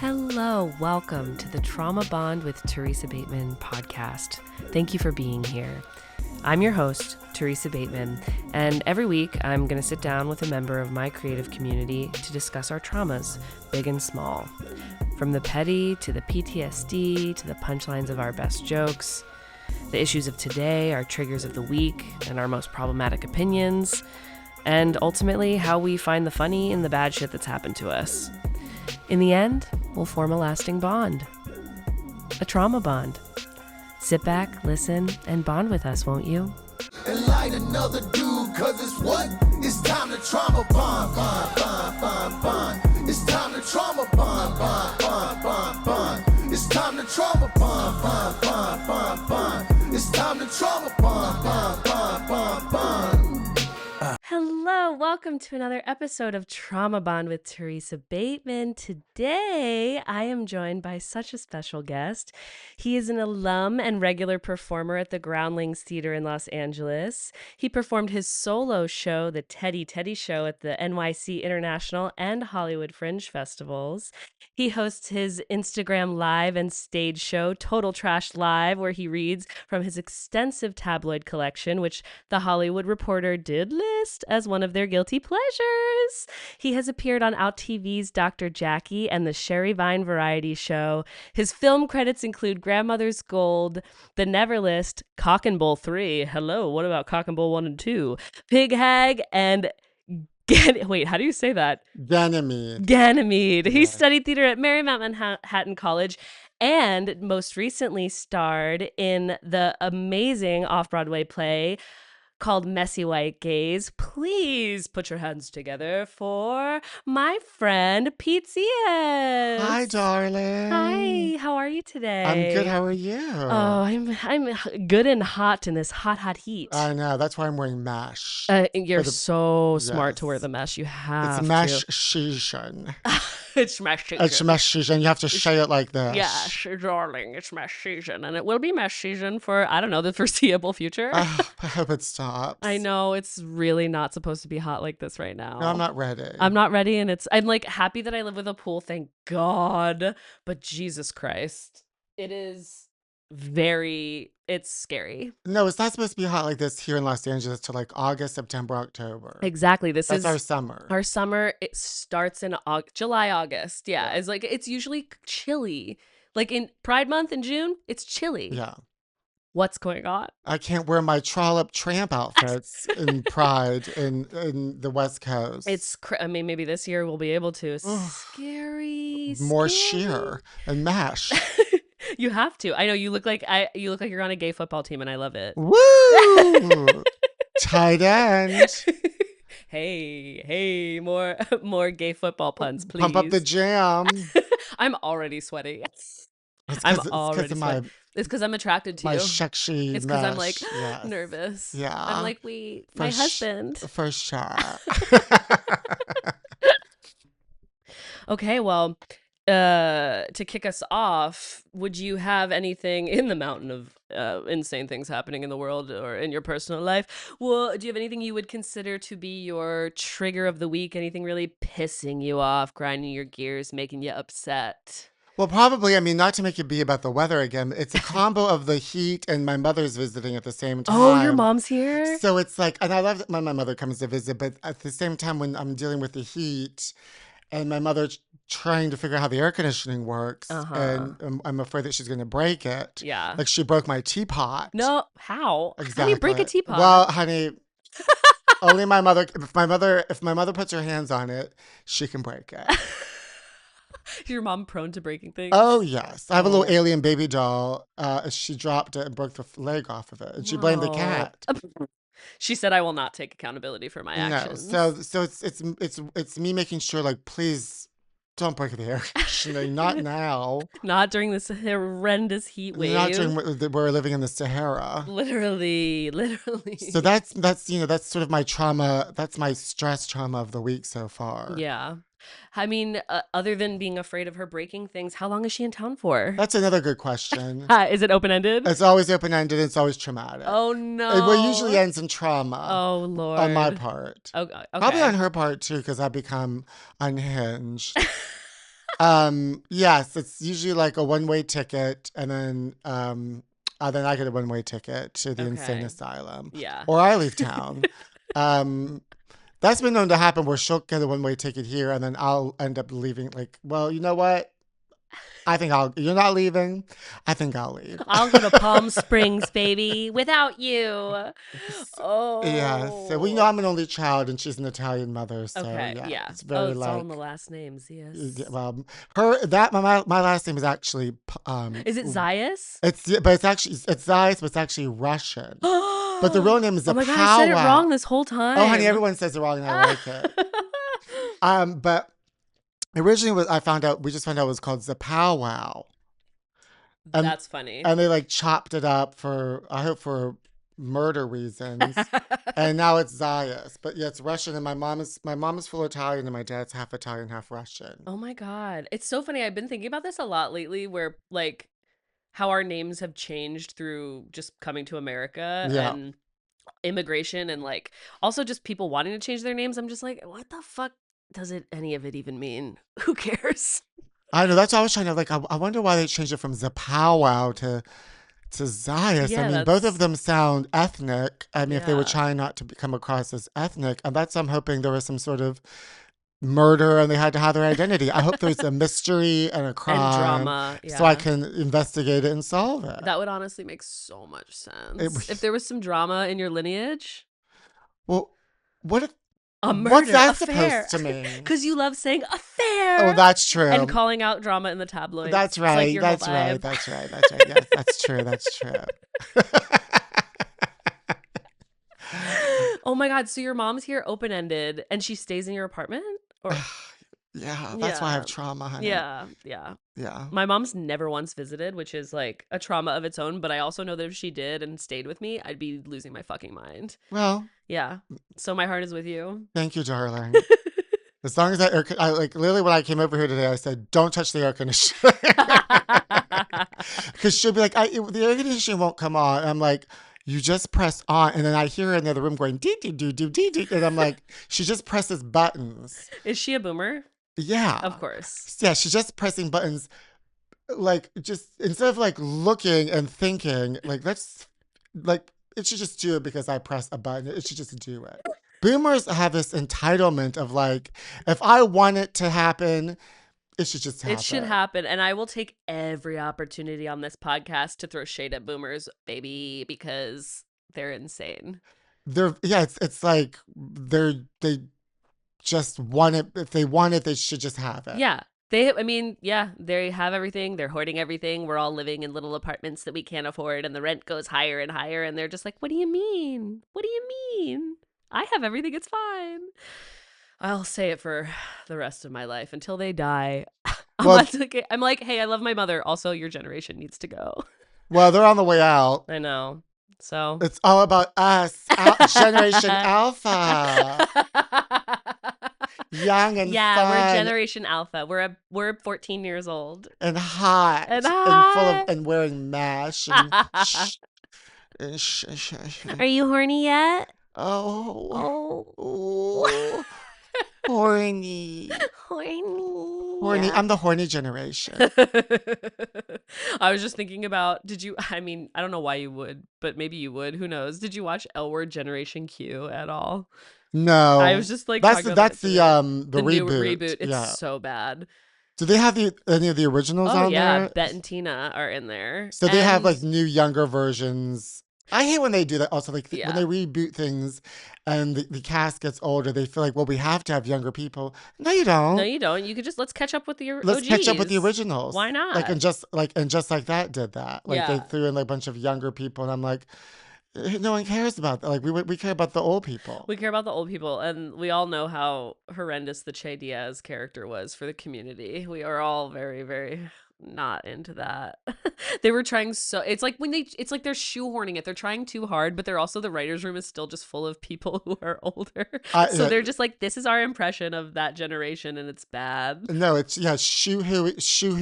Hello, welcome to the Trauma Bond with Theresa Bateman podcast. Thank you for being here. I'm your host, Theresa Bateman, and every week I'm going to sit down with a member of my creative community to discuss our traumas, big and small. From the petty to the PTSD to the punchlines of our best jokes, the issues of today, our triggers of the week, and our most problematic opinions, and ultimately how we find the funny in the bad shit that's happened to us. In the end, we'll form a lasting bond. A trauma bond. Sit back, listen, and bond with us, won't you? And light another dude, cause it's what? It's time to trauma bond, bond, bond, bond, bond. It's time to trauma bond, bond, bond, bond, bond. It's time to trauma bond, bond, bond, bond, bond. It's time to trauma bond, bond, bond, bond, bond. Hello, welcome to another episode of Trauma Bond with Theresa Bateman. Today, I am joined by such a special guest. He is an alum and regular performer at the Groundlings Theatre in Los Angeles. He performed his solo show, The Teddy Show, at the NYC International and Hollywood Fringe Festivals. He hosts his Instagram live and stage show, Total Trash Live, where he reads from his extensive tabloid collection, which The Hollywood Reporter did list as one of their guilty pleasures. He has appeared on Out TV's Dr. Jackie and the Sherry Vine Variety Show. His film credits include Grandmother's Gold, The Never List, Cock and Bull 3. Hello, what about Cock and Bull 1 and 2? Pig Hag, and wait, how do you say that? Ganymede. He studied theater at Marymount Manhattan College and most recently starred in the amazing off-Broadway play called Messy White Gaze. Please put your hands together for my friend Pete Zias. Hi, darling. Hi, how are you today? I'm good. How are you? Oh, I'm good and hot in this hot heat. I know. That's why I'm wearing mesh. You're so smart to wear Yes. the mesh. You have It's mesh season. It's mesh season. It's mesh season. You have to say it like this. Yes, darling, it's mesh season. And it will be mesh season for, I don't know, the foreseeable future. I hope it stops. I know it's really not supposed to be hot like this right now. No, I'm not ready. I'm not ready, and I'm like happy that I live with a pool, thank God. But Jesus Christ, it's scary. No, it's not supposed to be hot like this here in Los Angeles till like August, September, October. Exactly. That's our summer. Our summer, it starts in July, August. Yeah, it's like it's usually chilly. Like in Pride Month in June, it's chilly. Yeah. What's going on? I can't wear my trollop tramp outfits in Pride in the West Coast. I mean, maybe this year we'll be able to. Scary. More scary. sheer and mesh. You have to. I know you look like you're on a gay football team, and I love it. Woo! Tight end. Hey, more gay football puns, please. Pump up the jam. I'm already sweaty. It's I'm already sweaty. my It's because I'm attracted to you. sexy It's because I'm like yes. nervous. Yeah. I'm like, my husband. For sure. Okay, well, to kick us off, would you have anything in the mountain of insane things happening in the world or in your personal life? Well, do you have anything you would consider to be your trigger of the week? Anything really pissing you off, grinding your gears, making you upset? Well, probably, I mean, not to make it be about the weather again, it's a combo of the heat and my mother's visiting at the same time. Oh, your mom's here? So it's like, and I love that when my mother comes to visit, but at the same time when I'm dealing with the heat and my mother's trying to figure out how the air conditioning works, and I'm afraid that she's going to break it. Yeah. Like she broke my teapot. No, how? Exactly. How do you break a teapot? Well, honey, only my mother. If my mother puts her hands on it, she can break it. Is your mom prone to breaking things? Oh yes, I have a little alien baby doll. She dropped it and broke the leg off of it, and she blamed the cat. She said, "I will not take accountability for my actions." No, so it's me making sure, like, please don't break the air conditioning. Not now. Not during this horrendous heat wave. Not during we're living in the Sahara. Literally. So that's that's sort of my trauma. That's my stress trauma of the week so far. Yeah. I mean, other than being afraid of her breaking things, how long is she in town for? That's another good question. Is it open-ended? It's always open-ended. It's always traumatic. Oh, no. It usually ends in trauma. Oh, Lord. On my part. Okay. Probably on her part, too, because I become unhinged. Yes, it's usually like a one-way ticket, and then I get a one-way ticket to the insane Okay. asylum, Yeah. or I leave town. Um, that's been known to happen where she'll get a one-way ticket here, and then I'll end up leaving. Like, well, you know what? You're not leaving. I think I'll leave. I'll go to Palm Springs, baby, without you. Yeah. So, well, Oh. I'm an only child, and she's an Italian mother, so Okay. yeah, Yeah. it's Oh, very it's all in the like. last name, Yeah, Zias. well, my last name is actually Is it Zias? it's Zias, but it's actually Russian. But the real Oh name is a my God, I said it powwow. wrong this whole Oh, honey, time. everyone says it wrong, and I like it. But originally, we just found out it was called the powwow, and That's funny. and they like chopped it up I hope for murder reasons, and now it's Zias. But yeah, it's Russian, and my mom is full Italian, and my dad's half Italian, half Russian. Oh my God. It's so funny. I've been thinking about this a lot lately where like how our names have changed through just coming to America Yeah. and immigration and like also just people wanting to change their names. I'm just like, what the fuck does any of it even mean? Who cares? I know. That's why I was trying to like. I wonder why they changed it from the powwow to Zias. I Yeah, mean, both of that's them sound ethnic. I mean, if they were yeah. trying not to come across as ethnic, and that's I'm hoping there was some sort of murder and they had to have their identity. I hope there's a mystery and a And crime, drama, so I yeah. can investigate it and solve it. That would honestly make so much It sense. If there was some drama in your lineage, well, what if, a what's murder that affair. supposed to mean? Because you love saying Oh, affair that's and true. calling out drama in the tabloids. That's It's like right. your whole That's right. vibe. That's right. That's right. Yes, that's true. That's true. Oh my God. So your mom's here open ended and she stays in your apartment? Or Yeah, that's why I have yeah. trauma, honey. Yeah. Yeah. Yeah. My mom's never once visited, which is like a trauma of its own. But I also know that if she did and stayed with me, I'd be losing my fucking mind. Well, Yeah. So my heart is with you. thank you, darling. As long as I like literally when I came over here today, I said, "Don't touch the air conditioner," because she'll be like, "The air conditioning won't come on." I'm like, "You just press on," and then I hear her in the other room going, "Dee dee doo doo dee dee," and I'm like, "She just presses buttons." Is she a boomer? Yeah, Of course. yeah, she's just pressing buttons. Like just instead of like looking and thinking, like it should just do it because I press a button. It should just do it. Boomers have this entitlement of like, if I want it to happen, it should just It should happen. happen. And I will take every opportunity on this podcast to throw shade at boomers, baby, because they're insane. It's like they just want it. If they want it, they should just have it. Yeah. Yeah, they have everything. They're hoarding everything. We're all living in little apartments that we can't afford, and the rent goes higher and higher. And they're just like, what do you mean? What do you mean? I have everything. It's fine. I'll say it for the rest of my life until they die. Well, I'm like, hey, I love my mother. Also, your generation needs to go. well, they're on the way out. I know. So. It's all about us, Generation Alpha, young and Yeah, fun we're Generation Alpha. We're 14 years old. and hot And full hot. of and wearing mash and Are you horny yet? oh, Oh. horny. Horny. I'm the horny generation. I was just thinking about, I don't know why you would, but maybe you would. Who knows? Did you watch L Word Generation Q at all? No, I was just like that's talking about the the new reboot. reboot. It's Yeah. so bad. Do they have any of the originals Oh on yeah, there? Bet and Tina are in there. So they have And like new younger versions. I hate when they do that. Also, like when yeah. they reboot things, and the cast gets older, they feel like, well, we have to have younger people. No, you don't. No, you don't. You could just let's catch up with the Let's catch up with the OGs. originals. Why not? And just like that did that. Like they Yeah. threw in like a bunch of younger people, and I'm like, no one cares about that. Like we care about the old people. We care about the old people, and we all know how horrendous the Che Diaz character was for the community. We are all very, very not into that. They were trying it's like they're shoehorning it. They're trying too hard, but they're also the writer's room is still just full of people who are older. So they're just like, this is our impression of that generation, and it's bad. No, it's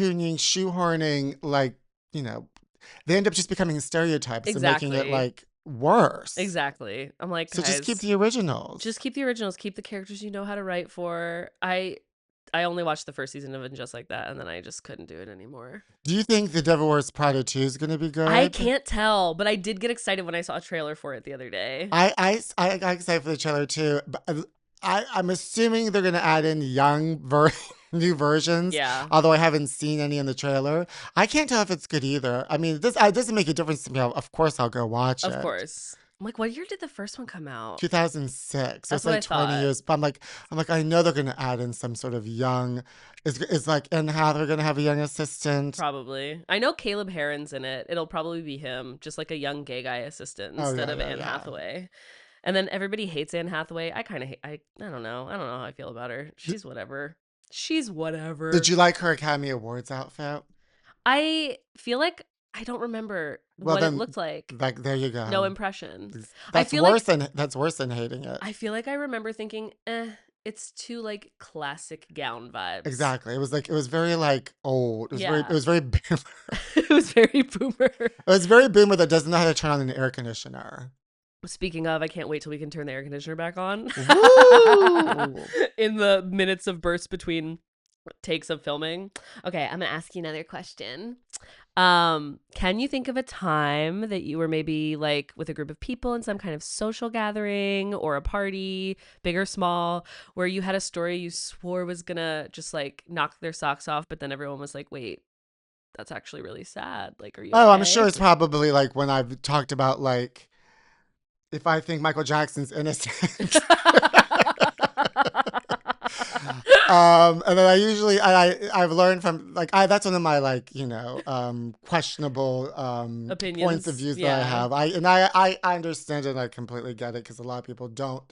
shoehorning, like, they end up just becoming stereotypes and making it Exactly. like worse. Exactly. I'm like, So guys, just keep the originals. just keep the originals. Keep the characters you know how to write for. I only watched the first season of it Just Like That, and then I just couldn't do it anymore. Do you think The Devil Wears Prada 2 is going to be good? I can't tell, but I did get excited when I saw a trailer for it the other day. I got excited for the trailer too, but I'm assuming they're going to add in new versions. Yeah. Although I haven't seen any in the trailer. I can't tell if it's good either. I mean, it doesn't make a difference to me. Of course, I'll go watch it. Of course. I'm like, what year did the first one come out? 2006. That's It's like what I 20 thought. years. But I'm like, I know they're going to add in some sort of young. Is like Anne Hathaway going to have a young assistant? Probably. I know Caleb Heron's in it. It'll probably be him, just like a young gay guy assistant instead of Anne Hathaway. And then everybody hates Anne Hathaway. I kind of hate. I don't know. I don't know how I feel about her. She's whatever. She's whatever. Did you like her Academy Awards outfit? I feel like I don't remember what it looked like. Like there you go. No impression. That's worse than hating it. I feel like I remember thinking, it's too like classic gown vibes. Exactly. It was very like old. It was very boomer. It was very boomer. It was very boomer that doesn't know how to turn on an air conditioner. Speaking of, I can't wait till we can turn the air conditioner back on. Woo! In the minutes of bursts between takes of filming. Okay, I'm gonna ask you another question. Can you think of a time that you were maybe like with a group of people in some kind of social gathering or a party, big or small, where you had a story you swore was gonna just like knock their socks off, but then everyone was like, wait, that's actually really sad. Like, are you Oh, okay? I'm sure it's probably like when I've talked about like if I think Michael Jackson's innocent. And then I've learned from like that's one of my like questionable Opinions. points of views that I have. I understand it and I completely get it because a lot of people don't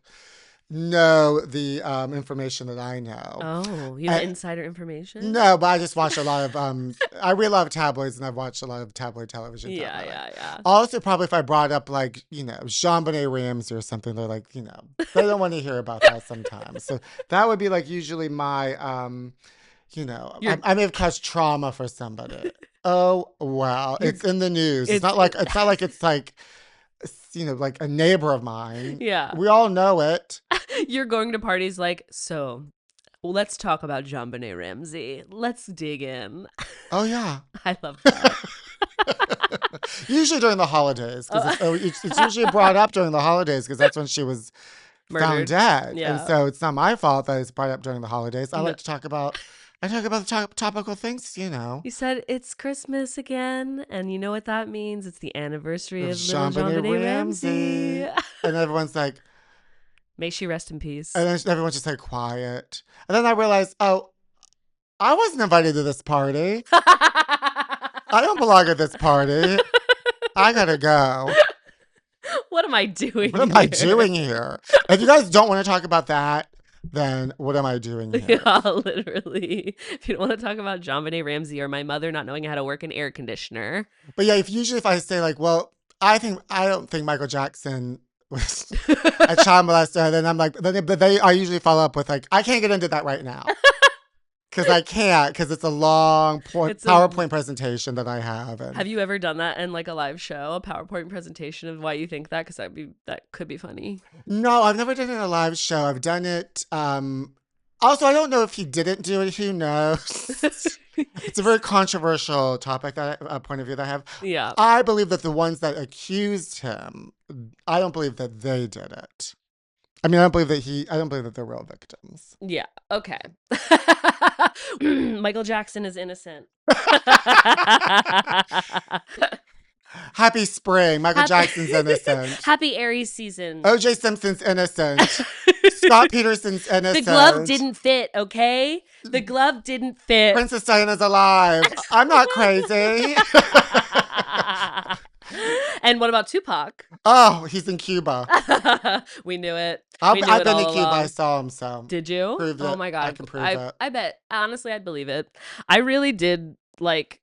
know the information that I know. Oh, you have insider information? No, but I just watch a lot of I really love tabloids and I've watched a lot of tabloid television. Yeah. Also, probably if I brought up like Jean-Bonnet Ramsey or something, they're like they don't want to hear about that sometimes. So that would be like usually my I may have caused trauma for somebody. Oh wow, it's in the news. It's not like it's like like a neighbor of mine. Yeah. We all know it. You're going to parties like, so let's talk about JonBenet Ramsey. Let's dig in. Oh, yeah. I love that. Usually during the holidays. It's usually brought up during the holidays because that's when she was found dead. Yeah. And so it's not my fault that it's brought up during the holidays. I like to talk about the topical things, You said it's Christmas again, and you know what that means? It's the anniversary of little JonBenet Ramsey. And everyone's like, may she rest in peace. And then everyone's just like quiet. And then I realized, oh, I wasn't invited to this party. I don't belong at this party. I gotta go. What am I doing What am I doing here? If you guys don't want to talk about that, then what am I doing here? Yeah, literally. If you don't want to talk about JonBenet Ramsey or my mother not knowing how to work an air conditioner. But yeah, if I say like, well, I don't think Michael Jackson was a child molester, then I'm like, I usually follow up with like, I can't get into that right now. Because I can't, because it's a long PowerPoint presentation that I have. And have you ever done that in like a live show, a PowerPoint presentation of why you think that? Because that could be funny. No, I've never done it in a live show. I've done it. Also, I don't know if he didn't do it. Who knows? It's a very controversial topic, point of view that I have. Yeah. I believe that the ones that accused him, I don't believe that they did it. I mean, I don't believe that they're real victims. Yeah. Okay. Michael Jackson is innocent. Happy spring. Michael Jackson's innocent. Happy Aries season. O.J. Simpson's innocent. Scott Peterson's innocent. The glove didn't fit, okay? The glove didn't fit. Princess Diana's alive. I'm not crazy. And what about Tupac? Oh, he's in Cuba. We knew it. I've been to Cuba. I saw him, so. Did you? Proved it. Oh my God. I can prove it. I bet. Honestly, I'd believe it. I really did like.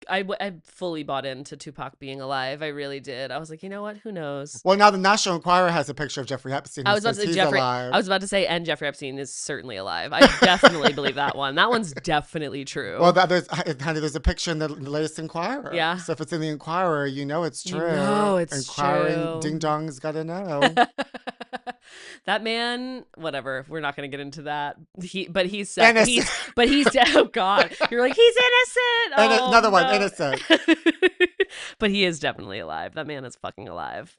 I fully bought into Tupac being alive. I really did. I was like, you know what? Who knows? Well, now the National Enquirer has a picture of Jeffrey Epstein. I was about to say alive. I was about to say, and Jeffrey Epstein is certainly alive. I definitely believe that one. That one's definitely true. Well, there's a picture in the latest Enquirer. Yeah. So if it's in the Enquirer, you know it's true. You know it's Inquiring true. ding dong's got to know. That man, whatever. We're not going to get into that. He's Innocent. oh God. You're like, he's innocent. And Oh another one, no. innocent. But he is definitely alive. That man is fucking alive.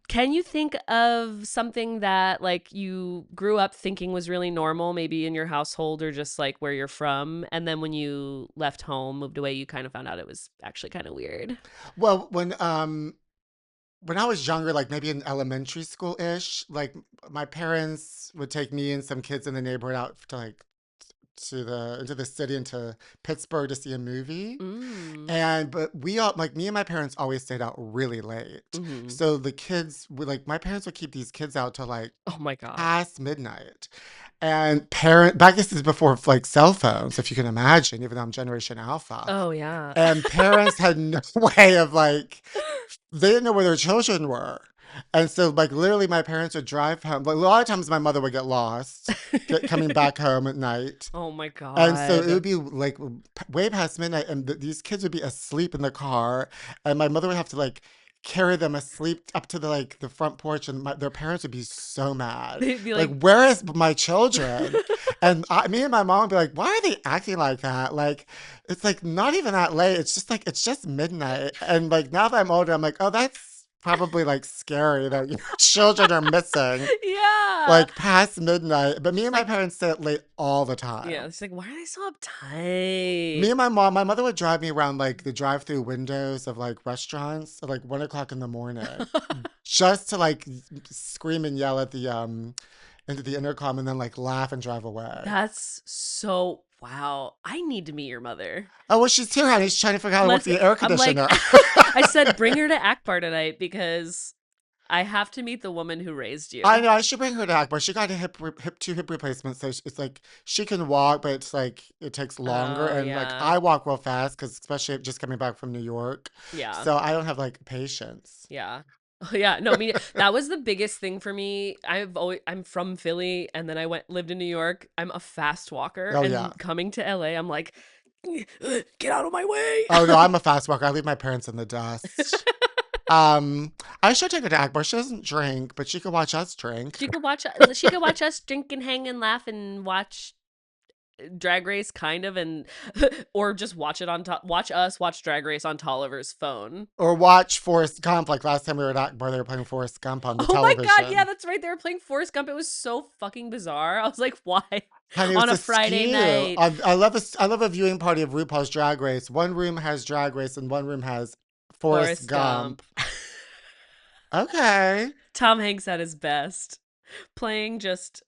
Can you think of something that like you grew up thinking was really normal, maybe in your household or just like where you're from, and then when you left home, moved away, you kind of found out it was actually kind of weird? Well, when I was younger, like maybe in elementary school ish, like my parents would take me and some kids in the neighborhood out to like to the into the city into Pittsburgh to see a movie. Mm. And but we all like me and my parents always stayed out really late. Mm-hmm. So the kids would like my parents would keep these kids out till like Oh my God. past midnight. And back this is before like cell phones, if you can imagine, even though I'm Generation Alpha. Oh yeah. And parents had no way of like they didn't know where their children were. And so like literally my parents would drive home. Like a lot of times my mother would get lost coming back home at night. Oh my And so it would God. be like way past midnight, and these kids would be asleep in the car, and my mother would have to like carry them asleep up to the like the front porch, and their parents would be so mad. They'd be Like, like, where is my children? And me and my mom would be like, why are they acting like that? Like, it's like not even that late. It's just like it's just midnight. And like now that I'm older, I'm like, oh, that's probably like scary that your children are missing yeah. like past midnight. But me and my Like, parents stay up late all the yeah. time. It's like, why are they so Me uptight? and my mother would drive me around like the drive-through windows of like restaurants at like 1 o'clock in the morning, just to like scream and yell at the into the intercom and then like laugh and drive away. That's so wow. I need to meet your mother. Oh well, she's here, honey. She's trying to figure out how to work Let's the air I'm like conditioner. I said bring her to Akbar tonight because I have to meet the woman who raised I you. know I should bring her to Akbar. She got a hip replacement, so it's like she can walk, but it's like it takes longer. Oh And like yeah. I walk real fast because especially just coming back from New York, Yeah. so I don't have like patience. Yeah. Yeah, no, I mean that was the biggest thing for me. I'm from Philly and then I lived in New York. I'm a fast walker Oh yeah. and coming to LA, I'm like get out of my way. Oh no, I'm a fast walker. I leave my parents in the dust. I should take her to Akbar. She doesn't drink, but she could watch us drink. She could watch us drink and hang and laugh and watch Drag Race kind of and or just watch us watch Drag Race on Tolliver's phone. Or watch Forrest Gump. Like last time we were at Akbar, they were playing Forrest Gump on the Oh my God, yeah, television. that's right. They were playing Forrest Gump. It was so fucking bizarre. I was like, why? Honey, On it's a a Friday skew. night. I love a viewing party of RuPaul's Drag Race. One room has Drag Race and one room has Forrest Forrest Gump. Gump. Okay. Tom Hanks at his best. Playing just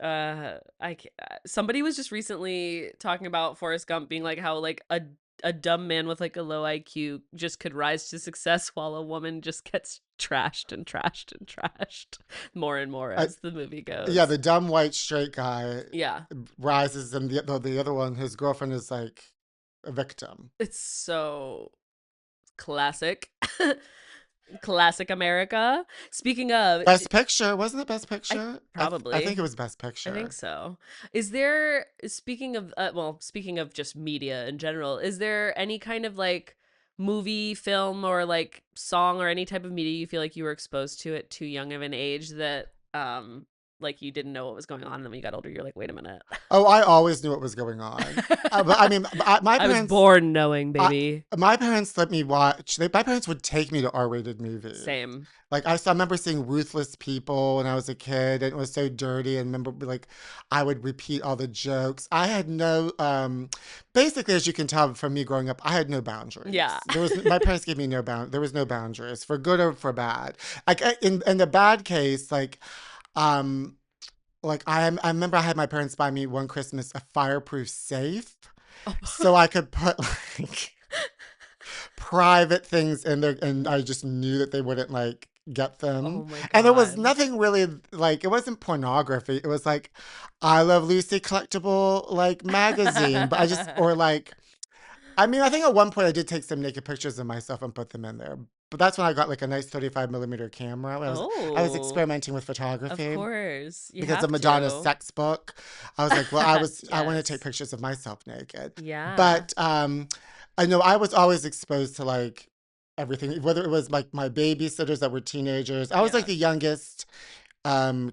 somebody was just recently talking about Forrest Gump being like how like a dumb man with like a low IQ just could rise to success while a woman just gets trashed and trashed and trashed more and more I, as the movie yeah, goes. the dumb white straight guy Yeah. rises, and the other one, his girlfriend is like a victim. It's so classic. Classic America. Speaking of, Best Picture, wasn't it Best I Picture? I think probably it was Best I think Picture. so. Is there, speaking of, well, speaking of just media in general, is there any kind of like movie, film, or like song or any type of media you feel like you were exposed to at too young of an age that, like you didn't know what was going on, and then when you got older, you're like, wait a minute. Oh, I always knew what was going on. But I mean, my I was parents, born knowing, I, baby. my parents let me watch. My parents would take me to R-rated movies. Same. Like I remember seeing Ruthless People when I was a kid, and it was so dirty. And remember, like, I would repeat all the jokes. I had no, basically, as you can tell from me growing up, I had no boundaries. Yeah. My parents gave me no there was no boundaries for good or for bad. Like in the bad case, um, I remember I had my parents buy me one Christmas a fireproof safe, so I could put like private things in there, and I just knew that they wouldn't like get Oh them. my And there was God. nothing really like it wasn't pornography. It was like I Love Lucy collectible like magazine, but I just or like I mean I think at one point I did take some naked pictures of myself and put them in there. But that's when I got like a nice 35 millimeter camera. I was Oh, experimenting with of photography course. You because of have Madonna's to. sex book. I was like, well, I want to take Yes. pictures of myself naked. Yeah. But I know I was always exposed to like everything, whether it was like my babysitters that were teenagers. I was like Yeah. the youngest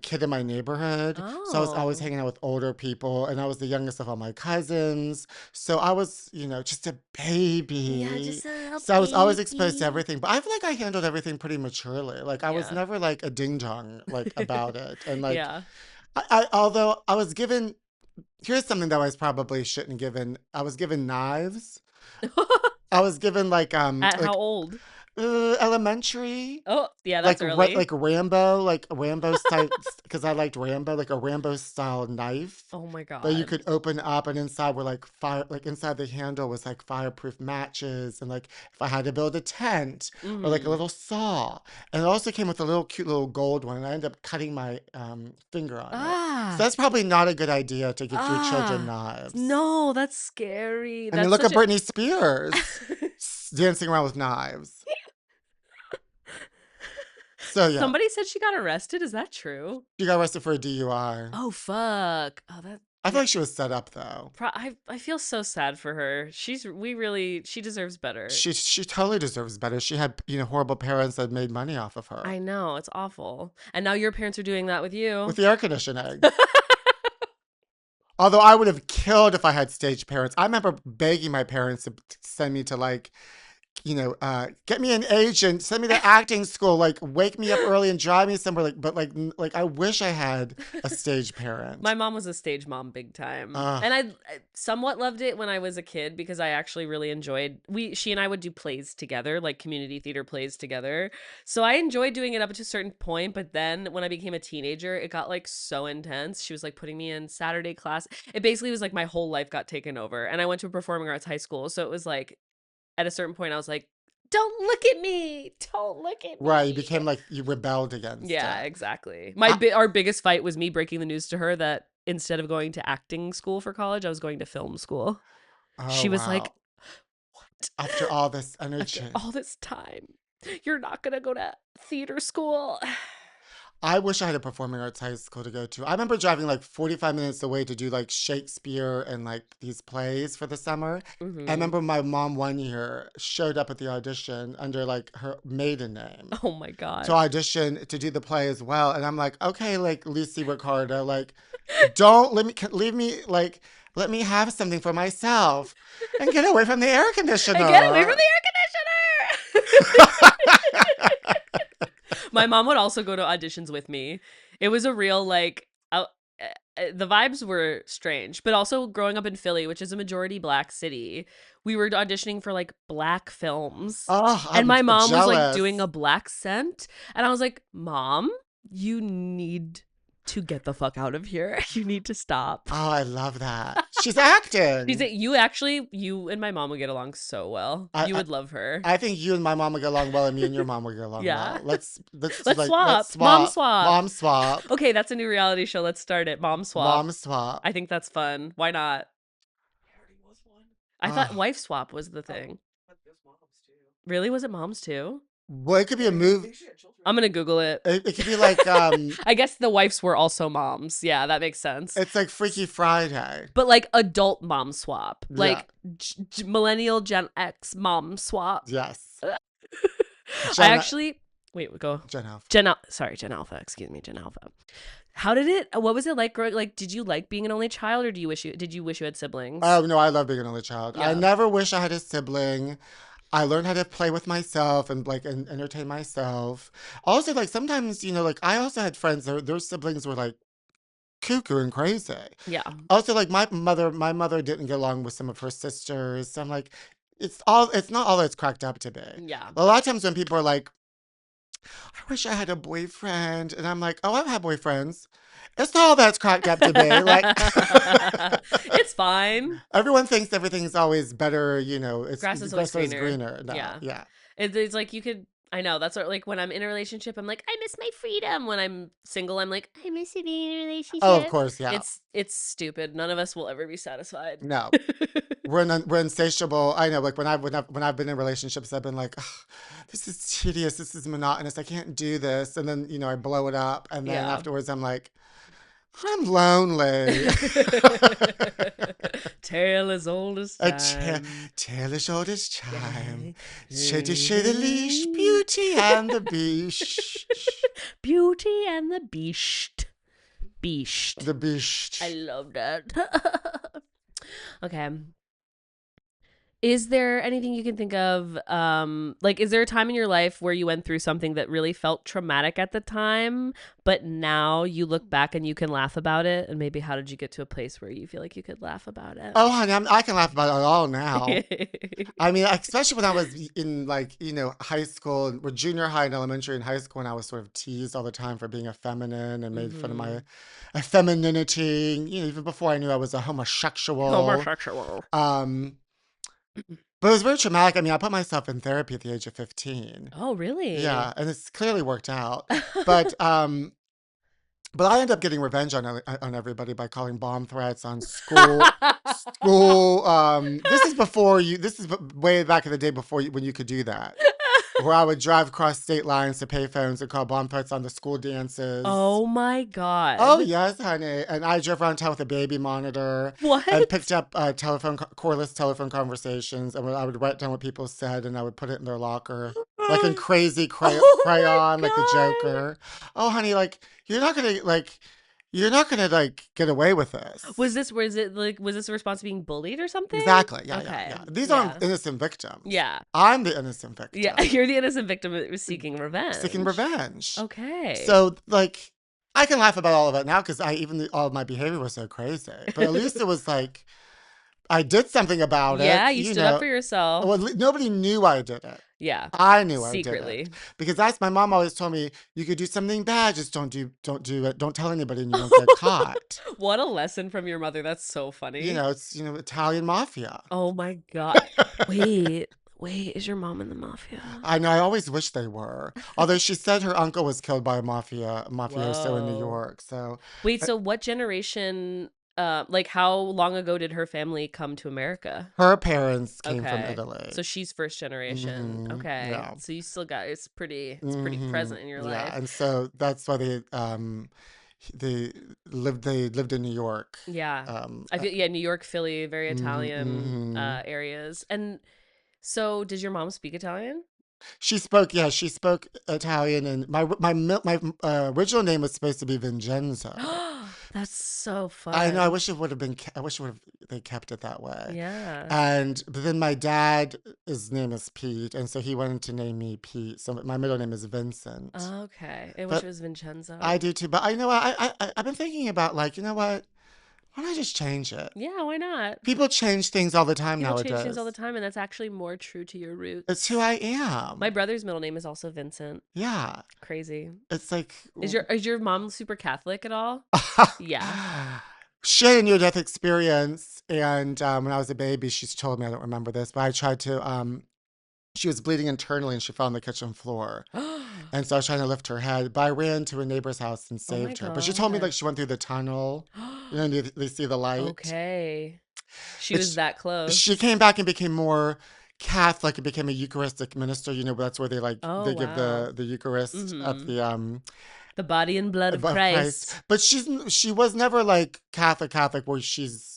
kid in my neighborhood. So I was always Oh. hanging out with older people, and I was the youngest of all my cousins. So I was, just a Yeah, baby. just a little So I was always exposed to baby. everything. But I feel like I handled everything pretty maturely. Like I was Yeah. never like a ding dong like about it. And like Yeah. although I was given, here's something that I was probably shouldn't given. I was given knives. I was given At how old? elementary. Oh, yeah, that's early. Like Rambo, like a Rambo style, because I liked Rambo, like a Rambo style knife Oh my that you God. could open up, and inside were like fire, like inside the handle was like fireproof matches, and like if I had to build a tent or like a Mm. little saw, and it also came with a little cute little gold one, and I ended up cutting my finger on it. So Ah. that's probably not a good idea to give your children Ah. knives. No, that's scary. I mean, That's look such at a Britney Spears dancing around with knives. So yeah, Somebody said she got arrested. Is that true? she got arrested for a DUI. Oh fuck. Oh, that I yeah. feel like she was set up though. I feel so sad for her. She deserves better. She totally deserves better. She had, horrible parents that made money off of her I know, it's awful. And now your parents are doing that with with you. the air conditioning. Although I would have killed if I had stage parents. I remember begging my parents to send me to like, get me an agent, send me to acting school, like wake me up early and drive me somewhere. Like, but like I wish I had a stage My parent. mom was a stage mom big time. Uh, And I somewhat loved it when I was a kid because I actually really enjoyed she and I would do plays together, like community theater plays together. So I enjoyed doing it up to a certain point, but then when I became a teenager, it got like so intense. She was like putting me in Saturday class. It basically was like my whole life got taken over. And I went to a performing arts high school, so it was like at a certain point I was like, "Don't look at me. Don't look at right, you me." became like you rebelled against Yeah, it. exactly. I, Our biggest fight was me breaking the news to her that instead of going to acting school for college, I was going to film school. oh She was like, wow! "What? After all this After energy. all this time, you're not going to go to theater school?" I wish I had a performing arts high school to go to. I remember driving like 45 minutes away to do like Shakespeare and like these plays for the summer. I Mhm. remember my mom one year showed up at the audition under like her maiden name Oh my to god. audition to do the play as well. And I'm like, okay, like Lucy Ricardo, like don't leave me like let me have something for myself and get away from the air And get away from conditioner. the air conditioner. My mom would also go to auditions with me. It was a real like the vibes were strange, but also growing up in Philly, which is a majority black city, we were auditioning for like black films. Oh, And I'm my mom was like doing jealous. a black scent, and I was like, "Mom, you need to get the fuck out of here. You need to stop." Oh, I love that. She's acting. You and my mom would get along so well. I, You I would love her. I think you and my mom will get along well, and me and your mom will get along Yeah. well. Let's Let's let's swap. Mom swap, swap. mom swap, Okay, that's a new reality show. Let's start it. Mom swap. mom swap. I think that's fun. Why not? I thought Oh, wife swap was the thing. Really? Was it moms too? well, it could be a move. I'm gonna Google it. It could be like I guess the wives were also moms. Yeah, that makes sense. it's like Freaky Friday. But like adult mom swap, Yeah. like millennial Gen X mom swap. Yes. I Gen actually wait. Go Gen Alpha. Gen Alpha. Excuse me, Gen Alpha. How did it? What was it like growing? Like, did you like being an only child, or did you wish you had siblings? Oh no, I love being an only child. I Yeah. never wish I had a sibling. I learned how to play with myself and like and entertain myself. Also, like sometimes, like I also had friends their siblings were like cuckoo and crazy. Yeah. Also, like my mother didn't get along with some of her sisters. So I'm like, it's not all it's cracked up to be. Yeah. A lot of times when people are like, I wish I had a boyfriend, and I'm like, oh, I've had boyfriends. It's not all that's cracked up to be. Like It's fine. everyone thinks everything's always better, Grass is always grass is greener. greener. No, Yeah. yeah. It's like you could. I know that's what like when I'm in a relationship, I'm like I miss my freedom. When I'm single, I'm like I miss being in a Oh, of relationship. course, yeah. It's stupid. None of us will ever be satisfied. No. We're insatiable. I know, like when I've been in relationships, I've been like, "Ugh, this is tedious, this is monotonous, I can't do this. And then, I blow it up. And then Yeah. afterwards I'm like, I'm lonely. Tale as old as A time. tale as old as time. Should you say the leash? Beauty Beauty and the Beast. and the Beast. Beast. The Beast. I love that. Okay. Is there anything you can think of, like, is there a time in your life where you went through something that really felt traumatic at the time, but now you look back and you can laugh about it? And maybe how did you get to a place where you feel like you could laugh about it? Oh, honey, I can laugh about it all now. I mean, especially when I was in, like, high school, or junior high and elementary and high school, and I was sort of teased all the time for being feminine and made fun of my femininity, even before I knew I was a homosexual. Homosexual. But it was very traumatic. I mean, I put myself in therapy at the age of 15. Oh, really? Yeah, and it's clearly worked out. But but I ended up getting revenge on everybody by calling bomb threats on school. This is before you. This is way back in the day before when you could do that. Where I would drive across state lines to payphones and call bomb threats on the school dances. Oh my God. Oh yes, honey. And I drove around town with a baby monitor. What? And picked up cordless telephone conversations, and I would write down what people said, and I would put it in their locker, like in crazy crayon, like the Joker. Oh, honey, like you're not gonna get away with this. Was this a response to being bullied or something? Exactly. Yeah, Okay. yeah. These aren't innocent victims. Yeah. I'm the innocent victim. Yeah, you're the innocent victim that was seeking revenge. Seeking revenge. Okay. So, like, I can laugh about all of it now because all of my behavior was so crazy. But at least it was like I did something about it. Yeah, you stood up for yourself. Well, nobody knew I did it. Yeah. I knew I did secretly. it. Because my mom always told me, you could do something bad, just don't do it. Don't tell anybody and you won't get caught. What a lesson from your mother. That's so funny. It's Italian mafia. Oh my God. Wait, is your mom in the mafia? I know, I always wish they were. Although she said her uncle was killed by a mafioso in New York. So wait, so what generation, like how long ago did her family come to America? Her parents came from Italy. So she's first generation. Okay. Yeah. So you still got it's pretty present in your life. Yeah, and so that's why they lived in New York. Yeah. I feel New York, Philly, very Italian areas. And so does your mom speak Italian? She spoke Italian, and my original name was supposed to be Vincenzo. That's so fun. I know. I wish it would have been. They kept it that way. Yeah. But then my dad, his name is Pete, and so he wanted to name me Pete. So my middle name is Vincent. Okay. I wish it was Vincenzo. I do too. But I know I've been thinking about, like, you know what? Why don't I just change it? Yeah, why not? People change things all the time nowadays. People change things all the time, and that's actually more true to your roots. It's who I am. My brother's middle name is also Vincent. Yeah. Crazy. It's like... Is your mom super Catholic at all? Yeah. She had a near-death experience, and when I was a baby, she's told me, I don't remember this, but I tried to... she was bleeding internally, and she fell on the kitchen floor. And so I was trying to lift her head, but I ran to a neighbor's house and saved her. But she told me, like, she went through the tunnel. They see the light. Okay. She was that close. She came back and became more Catholic and became a Eucharistic minister. That's where they give the Eucharist at the body and blood of Christ. But she was never like Catholic where she's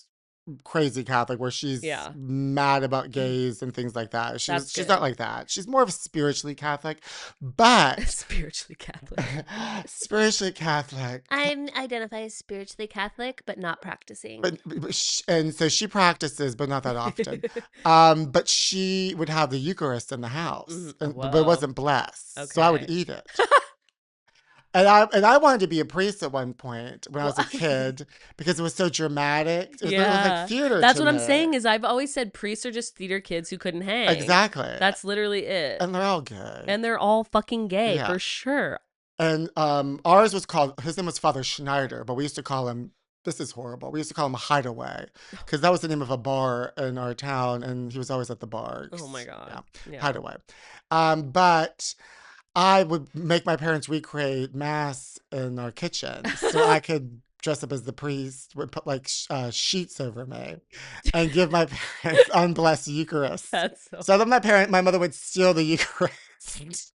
crazy Catholic, where she's mad about gays and things like that. She's not like that. She's more of spiritually Catholic, but spiritually Catholic. Spiritually Catholic. I identify as spiritually Catholic, but not practicing. And so she practices, but not that often. But she would have the Eucharist in the house, but it wasn't blessed, so I would eat it. And I wanted to be a priest at one point when I was a kid because it was so dramatic. It was like theater. That's what I'm saying is I've always said priests are just theater kids who couldn't hang. Exactly. That's literally it. And they're all gay. And they're all fucking gay for sure. And his name was Father Schneider, but we used to call him, this is horrible, we used to call him a Hideaway because that was the name of a bar in our town, and he was always at the bar. Oh my God. Yeah. Hideaway. But I would make my parents recreate mass in our kitchen so I could dress up as the priest, would put like sheets over me and give my parents unblessed Eucharist. That's so then my mother would steal the Eucharist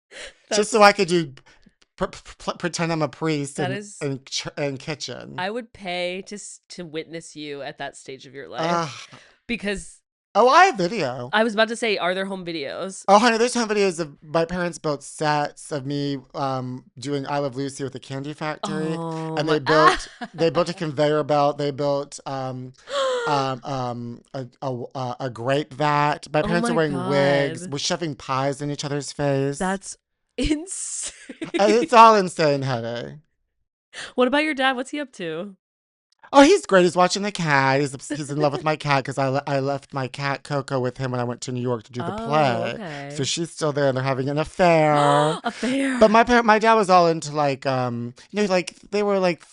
just so I could do pretend I'm a priest That is, in kitchen. I would pay to witness you at that stage of your Ugh. life because Oh, I have video. I was about to say, are there home videos? Oh, honey, there's home videos of my parents built sets of me doing I Love Lucy with the Candy Factory, Oh and my! they built a conveyor belt. They built a grape vat. My Oh parents are my wearing wigs. God. We're shoving pies in each other's face. That's insane. It's all insane, honey. What about your dad? What's he up to? Oh, he's great. He's watching the cat. He's in love with my cat because I left my cat Coco with him when I went to New York to do the Oh, play. So okay. she's still there, and they're having an affair. But Affair. my dad was all into like like they were like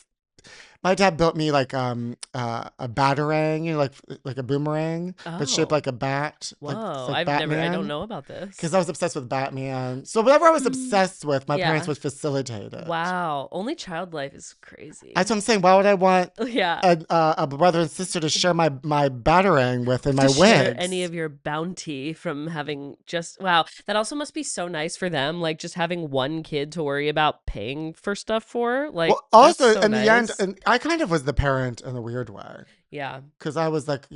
my dad built me like a batarang, like a boomerang, but shaped Oh, like a bat, whoa. like I don't Batman. know about this. Because I was obsessed with Batman. So whatever I was Mm, obsessed with, my parents yeah. would facilitate it. Wow. Only child life is That's crazy. what I'm saying. Why would I want Yeah. a brother and sister to share my batarang with and To my share any wigs? of your bounty from having just, wow. That also must be so nice for them. Like just having one kid to worry about paying for stuff for. Like, Well, that's also so in the end, nice. and I kind of was the parent in a weird way Yeah. because I was like,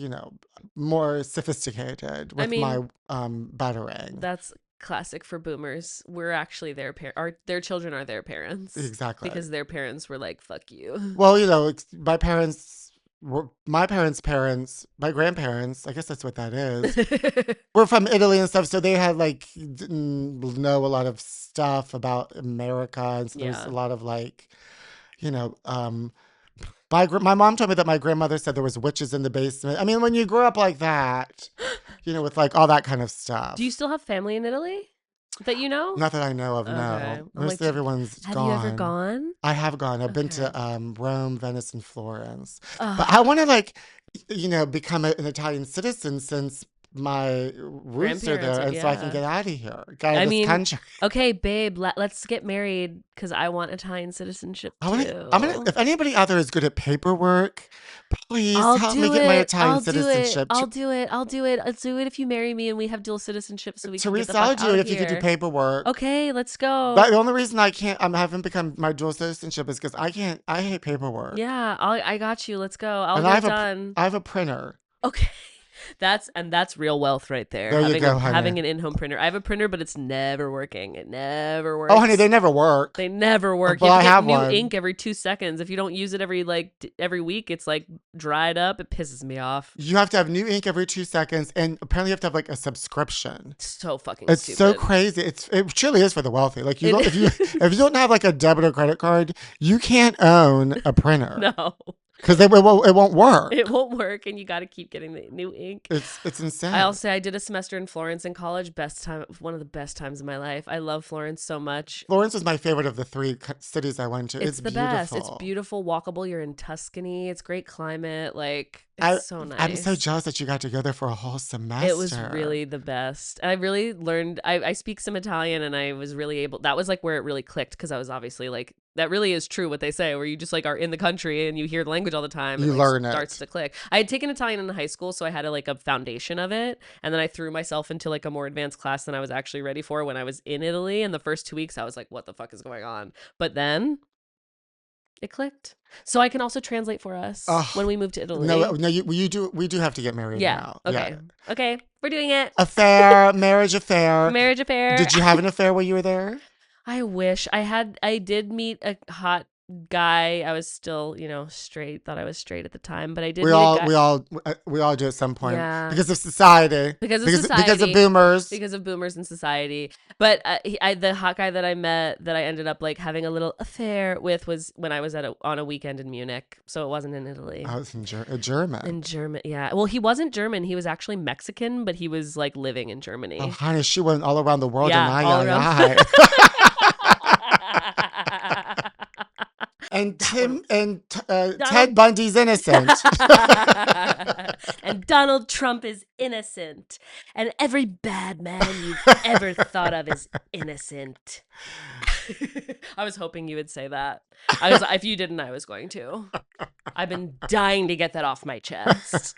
more sophisticated I with my mean, batarang. that's classic for boomers. We're actually their children are their parents Exactly. because their parents were like, fuck you. Well, my parents were my parents' parents, my grandparents. I guess that's what that is. We're from Italy and stuff, so they had like didn't know a lot of stuff about America, and so there was a Yeah. lot of like, you know, my mom told me that my grandmother said there was witches in the basement. I mean, when you grow up like that, with like all that kind of Do you stuff. still have family in Italy that you know? Not that I know of, Okay. no. I'm like, Mostly everyone's have you ever gone. gone? I have gone. I've been Okay. to Rome, Venice, and Florence. But I Ugh, want to like, become an Italian citizen since my roots are grandparents there, are, and so I can yeah. get out of here, get out of I this mean, country. okay, babe, let's get married because I want Italian citizenship If too. anybody out there is good at paperwork, please I'll help me do get my it. Italian I'll do it. citizenship. I'll do it. I'll do it. Let's do it if you marry me and we have dual citizenship so we can get the Teresa, fuck I'll do out it of if you could do here. paperwork. Okay, let's go. But the only reason I haven't become my dual citizenship is because I hate paperwork. Yeah, I got you. Let's go. I'll And get it done. I have a printer. Okay. That's real wealth right there. There you go, honey. Having an in-home printer. I have a printer, but it's never working. It never Oh, honey, they works. never work. They never work. You Well, have I to get have new one. ink every 2 seconds. If you don't use it every week, it's like dried up. It pisses me off. You have to have new ink every 2 seconds, and apparently you have to have like a subscription. So fucking It's so stupid. crazy. It truly is for the wealthy. Like you It don't if you don't have like a debit or credit card, you can't own a printer no. because it won't work. It won't work and you got to keep getting the new ink. It's insane. I'll say I did a semester in Florence in college. One of the best times of my life. I love Florence so much. Florence was my favorite of the three cities I went to. It's It's the best. It's beautiful. beautiful, walkable. You're in Tuscany. It's great climate. Like, I it's so I'm so nice. jealous that you got to go there for a whole It was semester. really the best. I really learned, I speak some Italian and I was really that was like where it really clicked because I was obviously like, that really is true what they say, where you just like are in the country and you hear the language all the time and You like learn starts it. to click. I had taken Italian in high school, so I had a foundation of it. And then I threw myself into like a more advanced class than I was actually ready for when I was in Italy. And the first 2 weeks, I was like, what the fuck is going on? But then it clicked. So I can also translate for us Oh when we move to no, Italy. no, we do have to get married Yeah. now. Okay. Yeah, Okay. We're doing it. affair, marriage affair. Marriage affair. Did you have an affair while you were there? I wish I did meet a hot guy. I was still, straight, thought I was straight at the time, but I did We meet a all guy. we all do at some point Yeah. because of society, Because of because of society. boomers. Because of boomers in society. But the hot guy that I met that I ended up like having a little affair with was when I was on a weekend in Munich. So it wasn't in Italy. I was in German. In German, yeah. Well, he wasn't German. He was actually Mexican, but he was like living in Germany. Oh, honey, she went all around the world, Yeah, and all around. and That one. Ted Bundy's innocent. And Donald Trump is innocent. And every bad man you've ever thought of is innocent. I was hoping you would say that. If you didn't, I was going to. I've been dying to get that off my chest.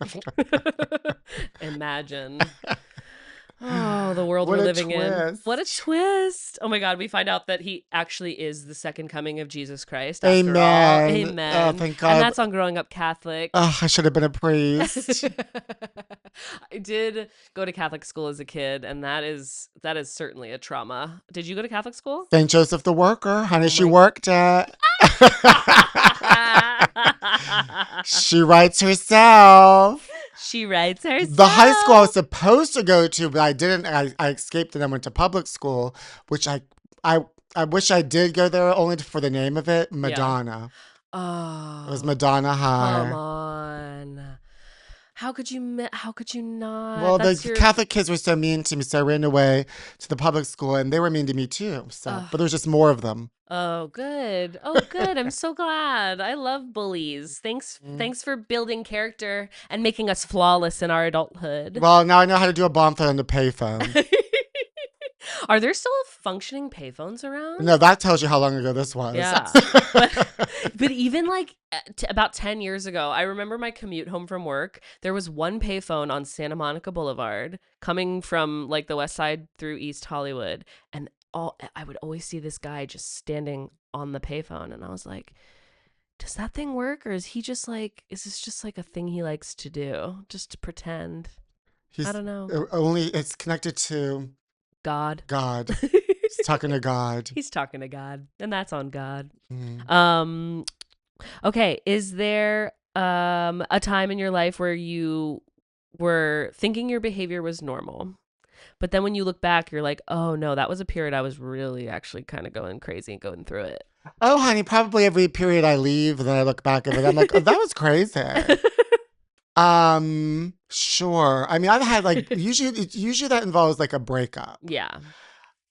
Imagine. Oh, the world What we're a living in. What a twist. twist. Oh my God, we find out that he actually is the second coming of Jesus Christ after all. Amen. Oh, Amen. thank And God. that's on Growing Up Catholic. Oh, I should have been a priest. I did go to Catholic school as a kid, and that is certainly a trauma. Did you go to Catholic school? St. Joseph the Worker, honey, Oh she my worked at. She writes herself. She writes The high school I was herself. supposed to go to, but I didn't. I escaped and I went to public school, which I I wish I did go there only for the name of it, Yeah. Madonna. It was Oh, Madonna come High. on. How could you not? Well, the That's your Catholic kids were so mean to me, so I ran away to the public school, and they were mean to me too. So, Ugh. but there was just more of them. Oh, good. Oh, good. I'm so glad. I love bullies. Thanks for building character and making us flawless in our adulthood. Well, now I know how to do a bonfire on the payphone. Are there still functioning payphones around? No, that tells you how long ago this was. Yeah. But even like about 10 years ago, I remember my commute home from work. There was one payphone on Santa Monica Boulevard coming from like the west side through East Hollywood. And I would always see this guy just standing on the payphone. And I was like, does that thing work? Or is this just like a thing he likes to do? Just to pretend? I don't know. It's connected to God. God. He's talking to God. He's talking to God. And that's on God. Mm. Okay, is there a time in your life where you were thinking your behavior was normal, but then when you look back, you're like, oh no, that was a period I was really actually kind of going crazy and going through it? Oh, honey, probably every period I leave, and then I look back at it, I'm like, oh, that was crazy. Sure. I mean, I've had like usually that involves like a breakup. Yeah.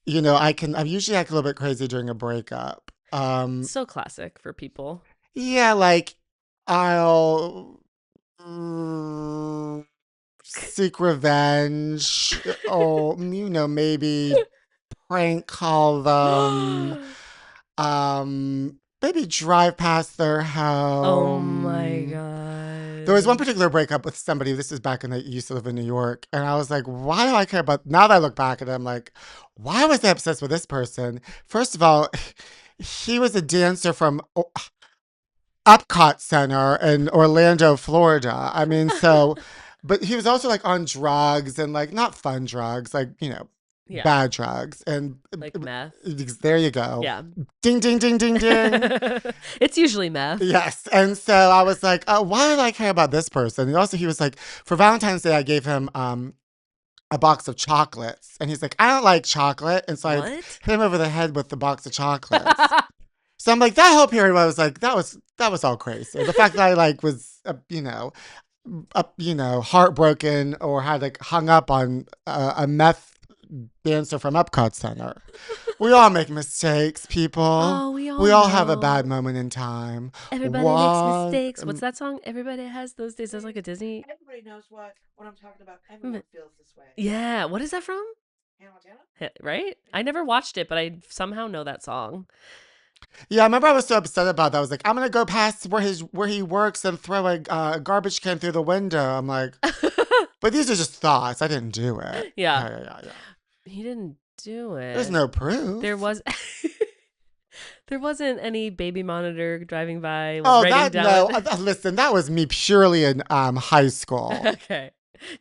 You know, I'm usually like a little bit crazy during a breakup. So classic for people. Yeah, like I'll seek revenge, or maybe prank call them. Maybe drive past their Oh my home. God. There was one particular breakup with somebody. This is back when I used to live in New York. And I was like, why do I care about, now that I look back at it, I'm like, why was I obsessed with this person? First of all, he was a dancer from Epcot Center in Orlando, Florida. I mean, but he was also like on drugs and like not fun drugs, like, Yeah. bad drugs. And Like meth. there you go. Yeah. Ding, ding, ding, ding, ding. It's usually meth. Yes. And so I was like, oh, why did I care about this person? And also he was like, for Valentine's Day, I gave him a box of chocolates. And he's like, I don't like chocolate. And so I What? hit him over the head with the box of chocolates. So I'm like, that whole period I was like, that was all crazy. The fact that I like was, heartbroken or had like hung up on a meth dancer from Epcot Center. We all make mistakes, people. Oh, We all have a know. bad moment in time. Everybody makes mistakes. What's that song? Everybody has those days. That's like a Disney. Everybody knows what I'm talking about. Everyone feels this way. Yeah. What is that from? Hannah Montana? Right? I never watched it, but I somehow know that song. Yeah, I remember I was so upset about that. I was like, I'm gonna go past where he works and throw a garbage can through the window. I'm like, but these are just thoughts. I didn't do it. Yeah. He didn't do it. There's no proof. There wasn't any baby monitor driving by. Oh, writing down. listen, that was me purely in high school. Okay.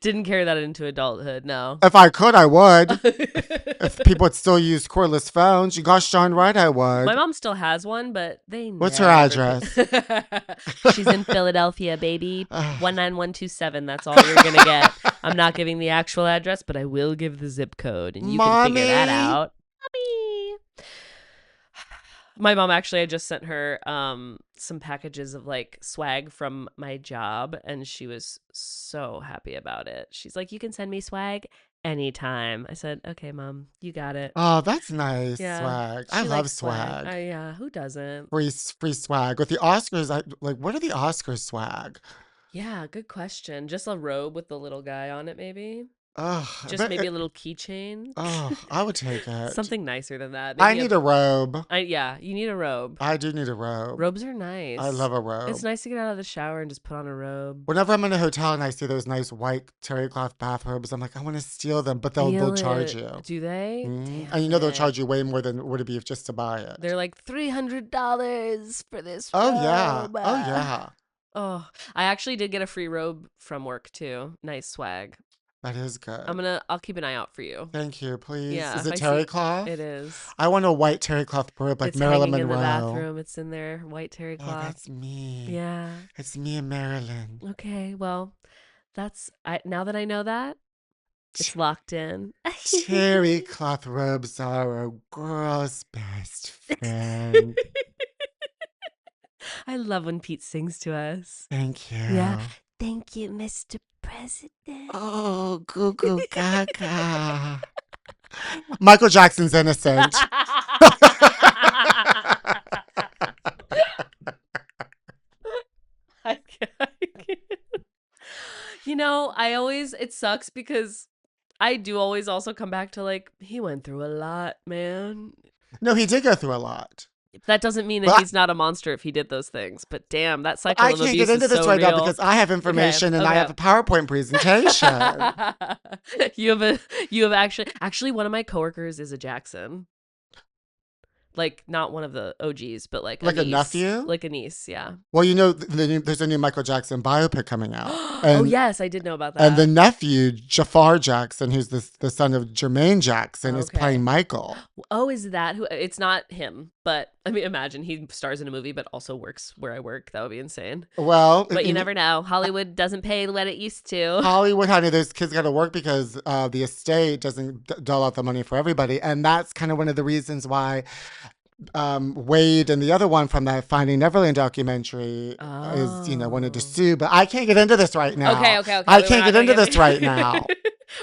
Didn't carry that into adulthood, no. If I could, I would. If people would still use cordless phones, you gosh darn right I would. My mom still has one, but they What's her never address? She's in Philadelphia, baby. 19127. That's all you're going to get. I'm not giving the actual address, but I will give the zip code, and you can figure that Mommy. out. Mommy. My mom actually, I just sent her some packages of like swag from my job, and she was so happy about it. She's like, you can send me swag anytime. I said, okay, Mom, you got it. Oh, that's nice. Yeah. Swag. She I love likes swag. Yeah, who doesn't? Free swag. With the Oscars, what are the Oscars swag? Yeah, good question. Just a robe with the little guy on it, maybe? Just maybe a little keychain. I would take it. Something nicer than that. I Maybe need a robe. yeah, you need a robe. I do need a robe. Robes are nice. I love a robe. It's nice to get out of the shower and just put on a robe. Whenever I'm in a hotel and I see those nice white terry cloth bathrobes, I'm like, I want to steal them, but they'll charge you. Do they? Mm-hmm. And you know they'll charge you way more than would it be if just to buy it. They're like $300 for this Oh robe. yeah. Oh yeah. Oh, I actually did get a free robe from work too. Nice swag. That is good. I'll keep an eye out for you. Thank you, please. Yeah, Is it terry cloth? It is. I want a white terry cloth robe like It's Marilyn hanging Monroe. in the bathroom. It's in there, white terry cloth. Oh, that's me. Yeah. It's me and Marilyn. Okay, well, now that I know that, it's locked in. Terry cloth robes are a girl's best friend. I love when Pete sings to us. Thank you. Yeah. Thank you, Mr. President. Oh, goo goo gaga. Michael Jackson's innocent. I can't. You know, it sucks because I do always also come back to like, he went through a lot, man. No, he did go through a lot. That doesn't mean that he's not a monster if he did those things. But damn, that cycle of abuse is so real. I can't get into this right now because I have information and I have a PowerPoint presentation. you have actually one of my coworkers is a Jackson. Like, not one of the OGs, but like a nephew? Like a niece, yeah. Well, you know, there's a new Michael Jackson biopic coming out. Oh, yes, I did know about that. And the nephew, Jafar Jackson, who's the son of Jermaine Jackson, is playing Michael. Oh, is that who? It's not him, but I mean, imagine he stars in a movie, but also works where I work. That would be insane. Well, but you never know. Hollywood doesn't pay what it used to. Hollywood, honey, those kids got to work because the estate doesn't dole out the money for everybody. And that's kind of one of the reasons why Wade and the other one from that Finding Neverland documentary is, wanted to sue. But I can't get into this right now. Okay. I can't get into this right now.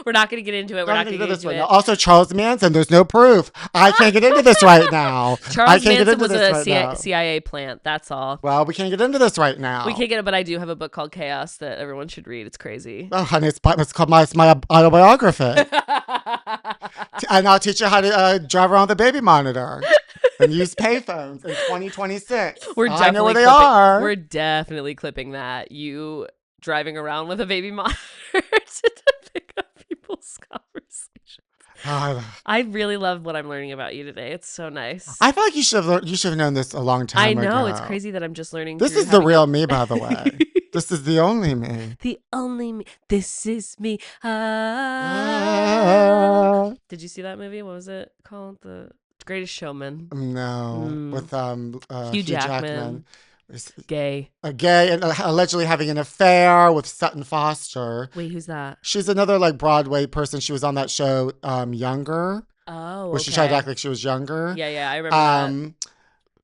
We're not going to get into it. We're not going to get into it. Also, Charles Manson, there's no proof. I can't get into this right now. Charles Manson was a CIA plant. That's all. Well, we can't get into this right now. We can't get it, but I do have a book called Chaos that everyone should read. It's crazy. Oh, honey, it's called my autobiography. And I'll teach you how to drive around the baby monitor. And use payphones in 2026. I know where they are. We're definitely clipping that. You driving around with a baby monitor to pick up people's conversations. I really love what I'm learning about you today. It's so nice. I feel like you should have known this a long time ago. I know. It's crazy that I'm just learning. This is the real me, by the way. This is the only me. The only me. This is me. Did you see that movie? What was it called? The Greatest Showman. No, with Hugh Jackman. Gay. Gay and allegedly having an affair with Sutton Foster. Wait, who's that? She's another like Broadway person. She was on that show Younger. Oh, where she tried to act like she was younger. Yeah, I remember that.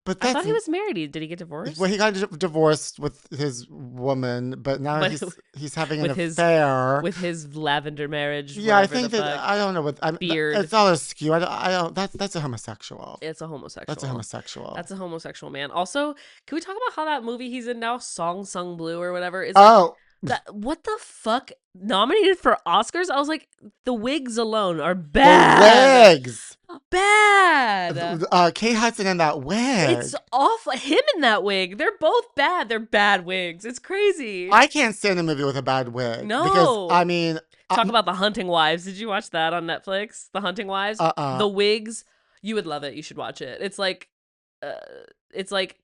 But I thought he was married. Did he get divorced? Well, he got divorced with his woman, but now he's having an affair with his lavender marriage. Yeah, I think that I don't know what beard. It's all askew. I don't. That's a homosexual. It's a homosexual. That's a homosexual. That's a homosexual man. Also, can we talk about how that movie he's in now, Song Sung Blue or whatever, is? What the fuck? Nominated for Oscars? I was like, the wigs alone are bad. The wigs. Bad. Kate Hudson in that wig. It's awful. Him in that wig. They're both bad. They're bad wigs. It's crazy. I can't stand a movie with a bad wig. No. Because, I mean. Talk about The Hunting Wives. Did you watch that on Netflix? The Hunting Wives? The wigs. You would love it. You should watch it. It's like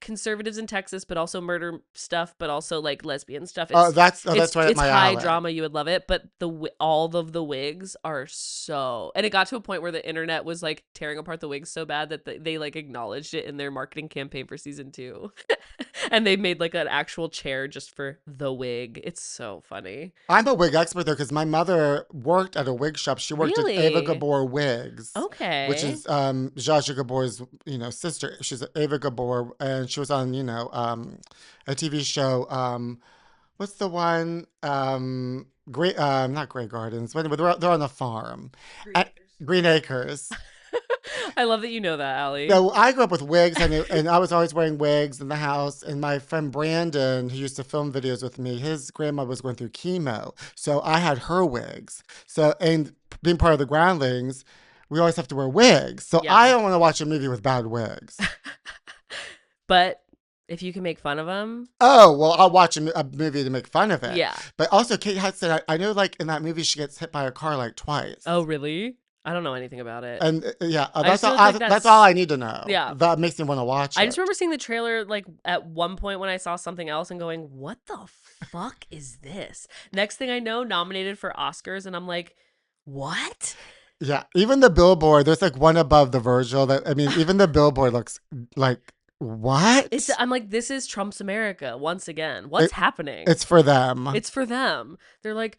conservatives in Texas, but also murder stuff, but also like lesbian stuff. That's right up my alley. It's high drama. You would love it, but all of the wigs are so. And it got to a point where the internet was like tearing apart the wigs so bad that they like acknowledged it in their marketing campaign for season 2, and they made like an actual chair just for the wig. It's so funny. I'm a wig expert though, because my mother worked at a wig shop. She worked at Ava Gabor Wigs, okay, which is Zsa Zsa Gabor's sister. She's Ava Gabor. And she was on, a TV show. What's the one? Not Grey Gardens. But they're on the farm. Green Acres. I love that you know that, Allie. So I grew up with wigs, and I was always wearing wigs in the house. And my friend Brandon, who used to film videos with me, his grandma was going through chemo, so I had her wigs. So, and being part of the Groundlings, we always have to wear wigs. So Yeah. I don't want to watch a movie with bad wigs. But if you can make fun of them, Oh, well, I'll watch a movie to make fun of it. yeah. But also, Kate Hudson, I know, like, in that movie, she gets hit by a car, like, twice. Oh, really? I don't know anything about it. And, yeah, I that's just all, feel like that's all I need to know. Yeah. That makes me want to watch it. I just remember seeing the trailer, like, at one point when I saw something else and going, what the fuck is this? Next thing I know, nominated for Oscars, and I'm like, what? Yeah, even the billboard, there's, like, one above the Virgil. Even the billboard looks like, what? I'm like, this is Trump's America once again. What's happening? It's for them. It's for them. They're like,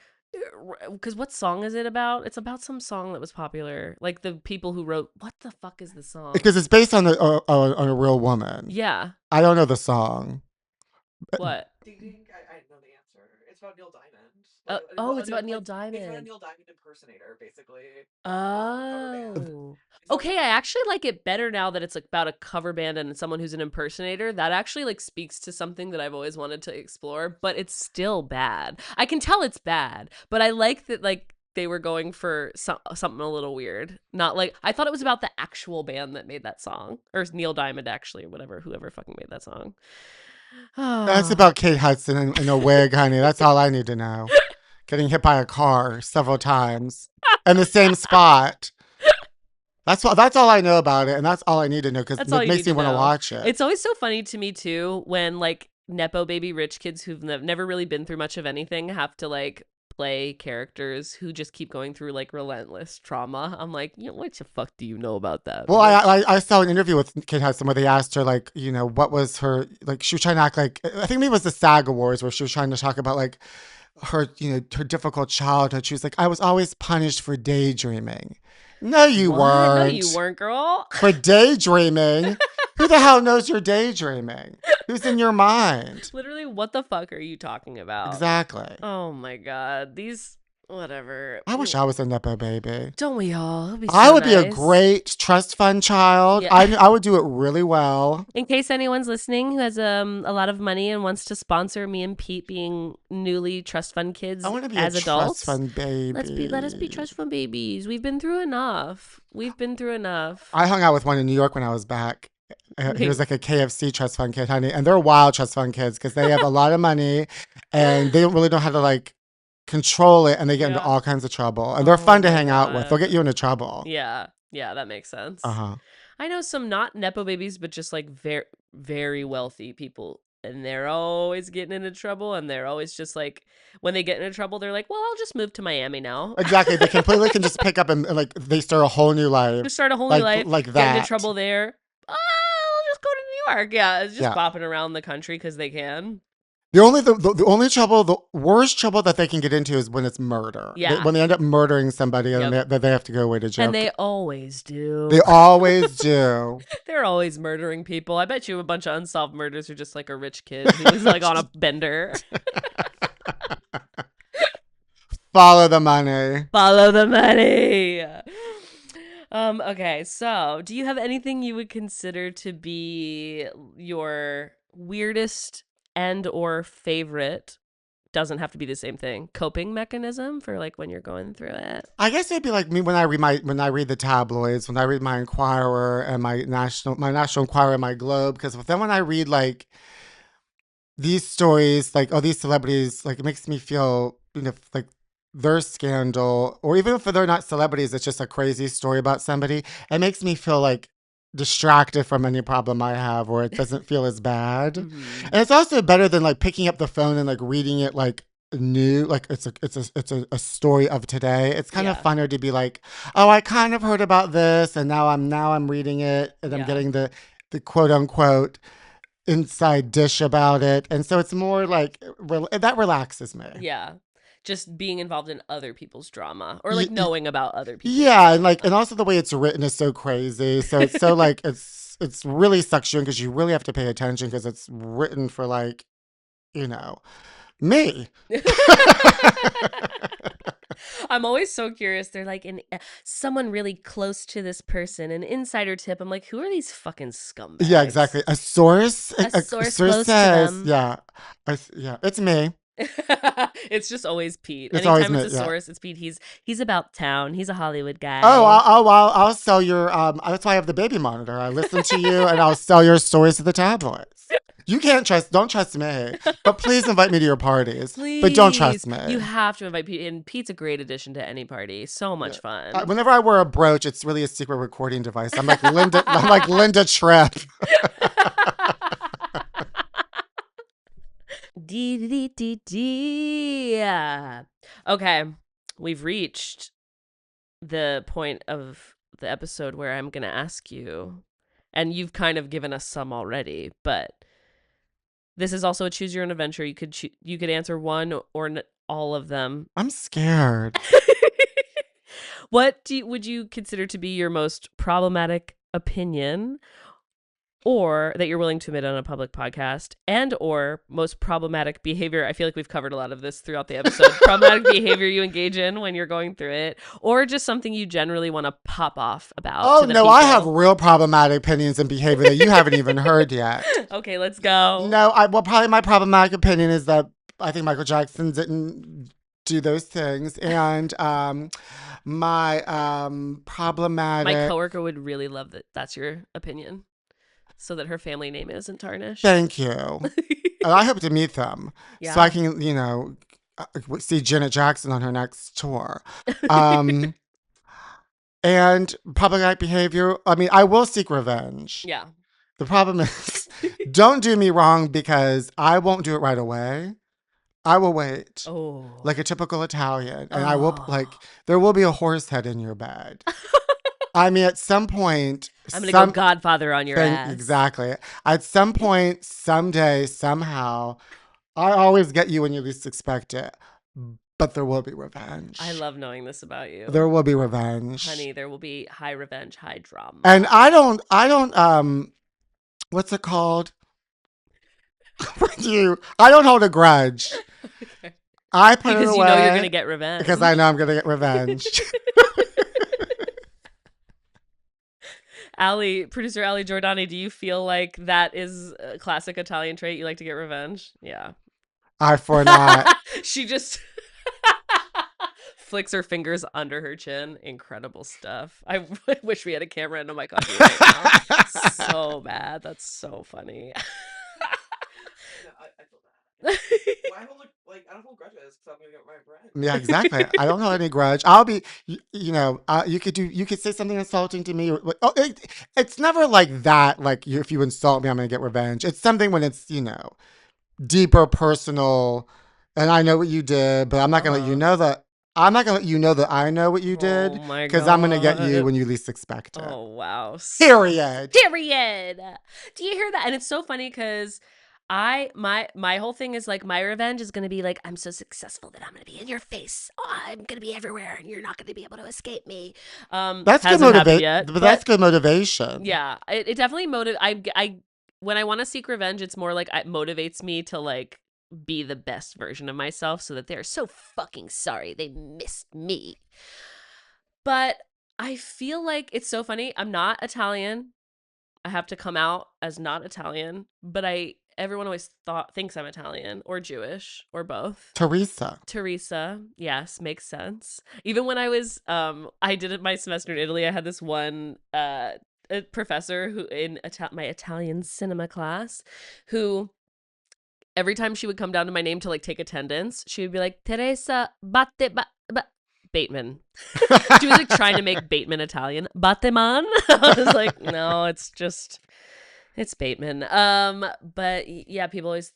because what song is it about? It's about some song that was popular. Like the people who wrote, what the fuck is the song? Because it's based on a real woman. Yeah. I don't know the song. What? Ding ding. I know the answer. It's about Neil Diamond. It's about Neil Diamond. It's about a Neil Diamond impersonator, basically. Oh. Okay, I actually like it better now that it's like about a cover band and someone who's an impersonator. That actually like speaks to something that I've always wanted to explore, but it's still bad. I can tell it's bad, but I like that like they were going for something a little weird. Not like I thought it was about the actual band that made that song, or Neil Diamond actually, whoever fucking made that song. That's about Kate Hudson in a wig, honey. That's all I need to know. Getting hit by a car several times in the same spot. That's all I know about it, and that's all I need to know because it makes me want to watch it. It's always so funny to me too when like nepo baby rich kids who've never really been through much of anything have to like play characters who just keep going through like relentless trauma. I'm like, what the fuck do you know about that? Well, I saw an interview with Kate Hudson where they asked her like, what was her like? She was trying to act like I think maybe it was the SAG Awards where she was trying to talk about like her her difficult childhood. She was like, I was always punished for daydreaming. No, you weren't. No, you weren't, girl. For daydreaming. Who the hell knows you're daydreaming? Who's in your mind? Literally, what the fuck are you talking about? Exactly. Oh my god. Whatever. I wish I was a nepo baby. Don't we all? It'd be so I would be a nice. great trust fund child. Yeah. I would do it really well. In case anyone's listening who has a lot of money and wants to sponsor me and Pete being newly trust fund kids I want to be as a adults. trust fund baby. Let us be trust fund babies. We've been through enough. I hung out with one in New York when I was back. He was like a KFC trust fund kid, honey. And they're wild trust fund kids because they have a lot of money and they don't really know how to like control it, and they get into all kinds of trouble. And they're fun to hang out with. They'll get you into trouble. Yeah, that makes sense. Uh-huh. I know some not nepo babies, but just like very, very wealthy people, and they're always getting into trouble, and they're always just like, when they get into trouble, they're like, well, I'll just move to Miami now. Exactly. They completely can just pick up and like they start a whole new life. Just start a whole new life. Like that. Get into trouble there. I'll just go to New York. Yeah, it's just bopping around the country because they can. The only trouble, the worst trouble that they can get into is when it's murder. Yeah. When they end up murdering somebody and they have to go away to jail. And they always do. They always do. They're always murdering people. I bet you a bunch of unsolved murders are just like a rich kid who's like on a bender. Follow the money. Follow the money. Okay, so do you have anything you would consider to be your weirdest and or favorite, doesn't have to be the same thing, coping mechanism for like when you're going through it? I guess it'd be like me when I read the tabloids, when I read my Enquirer and my National Enquirer and my Globe, because then when I read like these stories, like these celebrities, like it makes me feel like their scandal, or even if they're not celebrities, it's just a crazy story about somebody. It makes me feel like distracted from any problem I have, or it doesn't feel as bad. Mm-hmm. And it's also better than like picking up the phone and like reading it like new, like it's a story of today. It's kind of funner to be like, oh, I kind of heard about this, and now I'm reading it, and I'm getting the quote unquote inside dish about it, and so it's more like that relaxes me. Yeah. Just being involved in other people's drama, or like knowing about other people. Yeah, and also the way it's written is so crazy. So it's so like it's really sucks you in because you really have to pay attention because it's written for like, me. I'm always so curious. They're like someone really close to this person, an insider tip. I'm like, who are these fucking scumbags? Yeah, exactly. A source. A source close to says, them. yeah, yeah, it's me. It's just always Pete. It's Anytime always it's me, a yeah. source, it's Pete. He's about town. He's a Hollywood guy. Oh, I'll sell your. That's why I have the baby monitor. I listen to you, and I'll sell your stories to the tabloids. You can't don't trust me, but please invite me to your parties. Please, but don't trust me. You have to invite Pete, and Pete's a great addition to any party. So much fun. Whenever I wear a brooch, it's really a secret recording device. I'm like Linda. I'm like Linda Tripp. Okay, we've reached the point of the episode where I'm gonna ask you, and you've kind of given us some already, but this is also a choose your own adventure. You could answer one or all of them. I'm scared. What would you consider to be your most problematic opinion, or that you're willing to admit on a public podcast, and or most problematic behavior? I feel like we've covered a lot of this throughout the episode. Problematic behavior you engage in when you're going through it, or just something you generally want to pop off about. Oh, to the no, people. I have real problematic opinions and behavior that you haven't even heard yet. Okay, let's go. No, probably my problematic opinion is that I think Michael Jackson didn't do those things. And my problematic... My coworker would really love that that's your opinion, so that her family name isn't tarnished. Thank you. And I hope to meet them so I can, see Janet Jackson on her next tour. And problematic behavior, I mean, I will seek revenge. Yeah. The problem is, don't do me wrong, because I won't do it right away. I will wait. Oh. Like a typical Italian. And I will, there will be a horse head in your bed. I mean, at some point... I'm going to go Godfather on your ass. Exactly. At some point, someday, somehow, I always get you when you least expect it. But there will be revenge. I love knowing this about you. There will be revenge. Honey, there will be high revenge, high drama. And I don't, what's it called? I don't hold a grudge. I put it away. Because you know you're going to get revenge. Because I know I'm going to get revenge. Producer Ali Giordani, do you feel like that is a classic Italian trait? You like to get revenge? Yeah. I for not. She just flicks her fingers under her chin. Incredible stuff. I wish we had a camera and a mic on you right now. So bad. That's so funny. I feel bad. Well, I don't hold grudges because I'm gonna get my revenge. Yeah, exactly. I don't hold any grudge. I'll be, you could say something insulting to me. It's never like that. Like if you insult me, I'm gonna get revenge. It's something when it's, deeper, personal, and I know what you did, but I'm not gonna let you know that. I'm not gonna let you know that I know what you did, because I'm gonna get you when you least expect it. Oh wow. Period. Do you hear that? And it's so funny because my whole thing is like, my revenge is gonna be like, I'm so successful that I'm gonna be in your face. Oh, I'm gonna be everywhere, and you're not gonna be able to escape me. That's good motivation. But that's good motivation. Yeah, it definitely I when I want to seek revenge, it's more like it motivates me to like be the best version of myself, so that they're so fucking sorry they missed me. But I feel like it's so funny. I'm not Italian. I have to come out as not Italian, but everyone always thinks I'm Italian or Jewish or both. Theresa. Yes, makes sense. Even when I was, I did my semester in Italy, I had this one a professor who in my Italian cinema class, who every time she would come down to my name to like take attendance, she would be like, Theresa Bateman. She was like trying to make Bateman Italian. Bateman. I was like, no, it's Bateman. But yeah, people always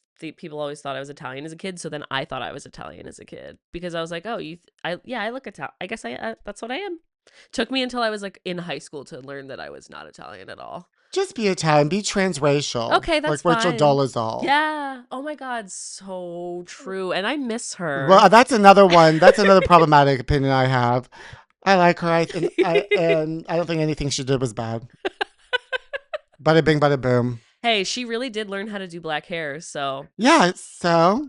thought I was Italian as a kid. So then I thought I was Italian as a kid, because I was like, oh, I look Italian. I guess that's what I am. Took me until I was like in high school to learn that I was not Italian at all. Just be Italian. Be transracial. Okay, that's like Rachel fine. Dolezal. Yeah. Oh my God, so true. And I miss her. Well, that's another one. That's another problematic opinion I have. I like her, and I don't think anything she did was bad. Bada bing, bada boom. Hey, she really did learn how to do black hair, so Yeah, so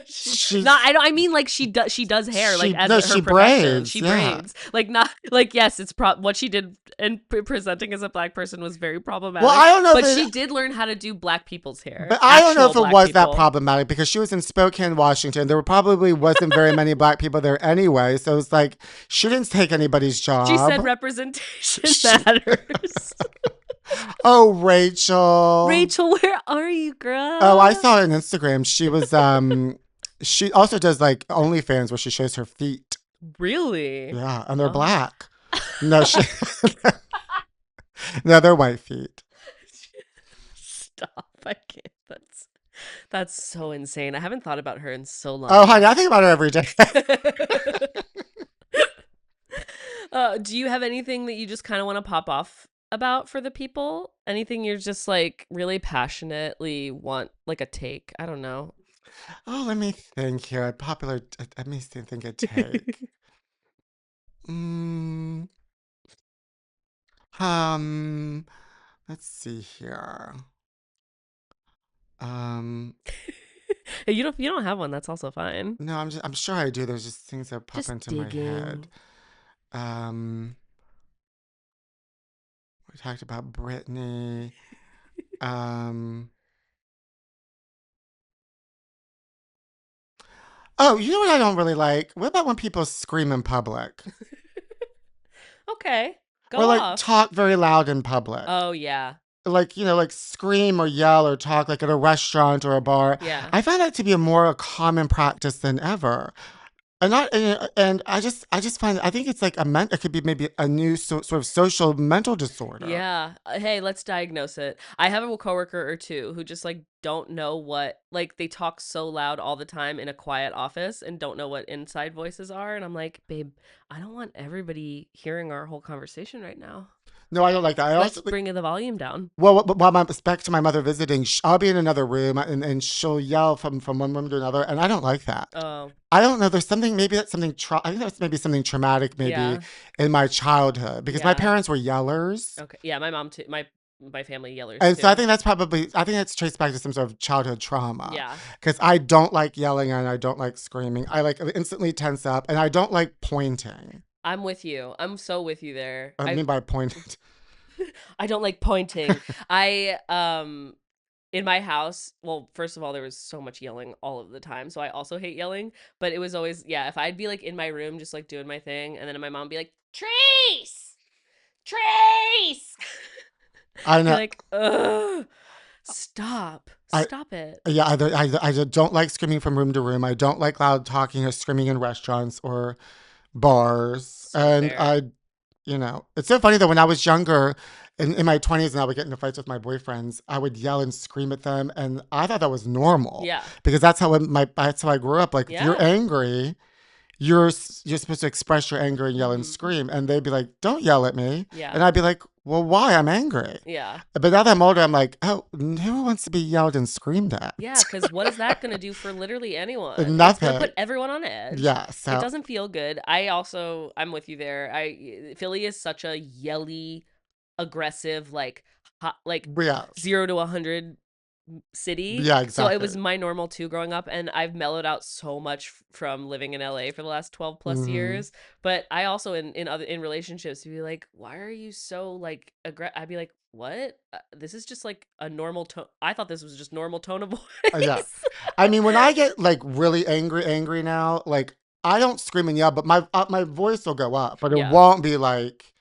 she's she's not. I mean, like she does hair like as her she profession. braids. She Yeah. braids, like not like yes, it's what she did and presenting as a black person was very problematic. Well, I don't know but if she did learn how to do black people's hair. But I don't know if it Black was that people. problematic because she was in Spokane, Washington. There probably wasn't very many black people there anyway. So it's like she didn't take anybody's job. She said representation matters. Oh, Rachel. Rachel, where are you, girl? Oh, I saw her on Instagram. She was she also does like OnlyFans where she shows her feet. Really? Yeah, and they're Oh. black. No, no, they're white feet. Stop! I can't. That's so insane. I haven't thought about her in so long. Oh, honey, I think about her every day. Do you have anything that you just kind of want to pop off about for the people? Anything you're just like really passionately want like a take? I don't know. Oh, let me think here. Let me think a take. Let's see here. You don't have one. That's also fine. No, I'm sure I do. There's just things that pop Just into my head. digging. We talked about Britney. Oh, you know what I don't really like? What about when people scream in public? Okay, go Or like off. talk very loud in public. Oh yeah, Like, like scream or yell or talk like at a restaurant or a bar. yeah. I find that to be a more common practice than ever. And I just find I think it's like it could be maybe a new sort of social mental disorder. Yeah. Hey, let's diagnose it. I have a coworker or two who just like don't know what, like they talk so loud all the time in a quiet office and don't know what inside voices are. And I'm like, babe, I don't want everybody hearing our whole conversation right now. No, I don't like that. Let's bring the volume down. Well, while back to my mother visiting, I'll be in another room and she'll yell from one room to another, and I don't like that. Oh, I don't know. There's something. Maybe that's something. I think that's maybe something traumatic. Maybe Yeah. in my childhood because my Yeah. parents were yellers, okay. Yeah, my mom too. My family yellers and too. so I think that's traced back to some sort of childhood trauma. Yeah. Because I don't like yelling and I don't like screaming. I like instantly tense up, and I don't like pointing. I'm with you. I'm so with you there. I mean by pointing. I don't like pointing. In my house, well, first of all, there was so much yelling all of the time, so I also hate yelling. But it was always, yeah, if I'd be like in my room just like doing my thing, and then my mom would be like, Trace! I I'd be know. like, ugh, stop it. Yeah, I don't like screaming from room to room. I don't like loud talking or screaming in restaurants or bars. So And fair. it's so funny that when I was younger, in my 20s, and I would get into fights with my boyfriends, I would yell and scream at them, and I thought that was normal. Yeah. Because that's how I grew up. Like, if you're Yeah. angry, you're supposed to express your anger and yell and scream, and they'd be like, "Don't yell at me," Yeah. and I'd be like, "Well, why? I'm angry." Yeah. But now that I'm older, I'm like, "Oh, who wants to be yelled and screamed at?" Yeah, because what is that going to do for literally anyone? It's Nothing. going to put everyone on edge. Yeah, so It doesn't feel good. I'm with you there. Philly is such a yelly, aggressive, like yeah, 0 to 100 city. yeah, So it was exactly. my normal too growing up, and I've mellowed out so much from living in LA for the last 12 plus Mhm. years. But I also in relationships be like, why are you so like I'd be like, what? This is just like a normal tone. I thought this was just normal tone of voice. Yeah. I mean, when I get like really angry now, like I don't scream and yell, but my voice will go up, but it Yeah. won't be like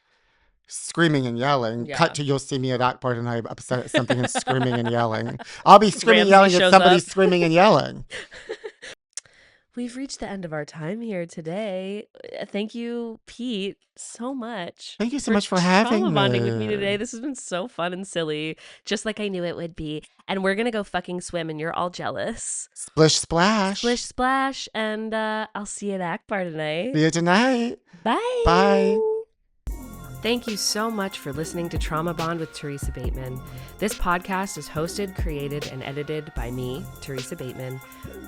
screaming and yelling. Yeah. Cut to you'll see me at that part and I'm upset at something and screaming and yelling. I'll be screaming and Ramsey yelling at shows somebody up. screaming and yelling. We've reached the end of our time here today. Thank you, Pete, so much. Thank you so much for having trauma bonding with me me. today. This has been so fun and silly, just like I knew it would be. And we're gonna go fucking swim, and you're all jealous. Splish splash. Splish splash, and I'll see you at Akbar tonight. See you tonight. Bye. Bye. Thank you so much for listening to Trauma Bond with Theresa Bateman. This podcast is hosted, created, and edited by me, Theresa Bateman,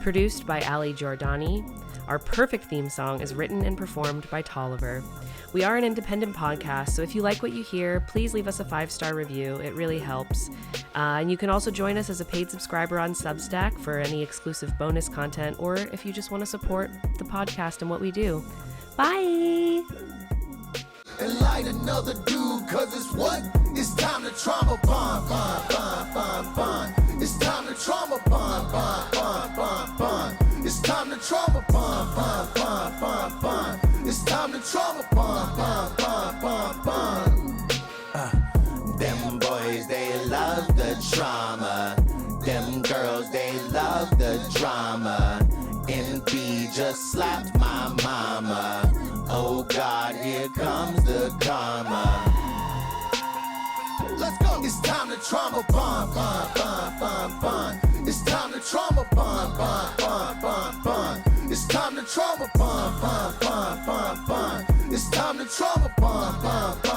produced by Ali Giordani. Our perfect theme song is written and performed by Tolliver. We are an independent podcast, so if you like what you hear, please leave us a 5-star review. It really helps. And you can also join us as a paid subscriber on Substack for any exclusive bonus content, or if you just want to support the podcast and what we do. Bye! And light another dude, cause it's what? It's time to trauma bond, bond, bond, bond, bond. It's time to trauma bond, bond, bond, bond, bond. It's time to trauma bond, bond, bond, bond, bond. It's time to trauma bond, bond, bond, bond, bond. Them boys, they love the trauma. Them girls, they love the drama. NB just slapped my mama. Oh God, here comes the karma. Let's go. It's time to trauma bond, bond, bond, bond, bond. It's time to trauma bond, bond, bond, bond, bond. It's time to trauma bond, bond, bond, bond, bond. It's time to trauma bond, bond, bond.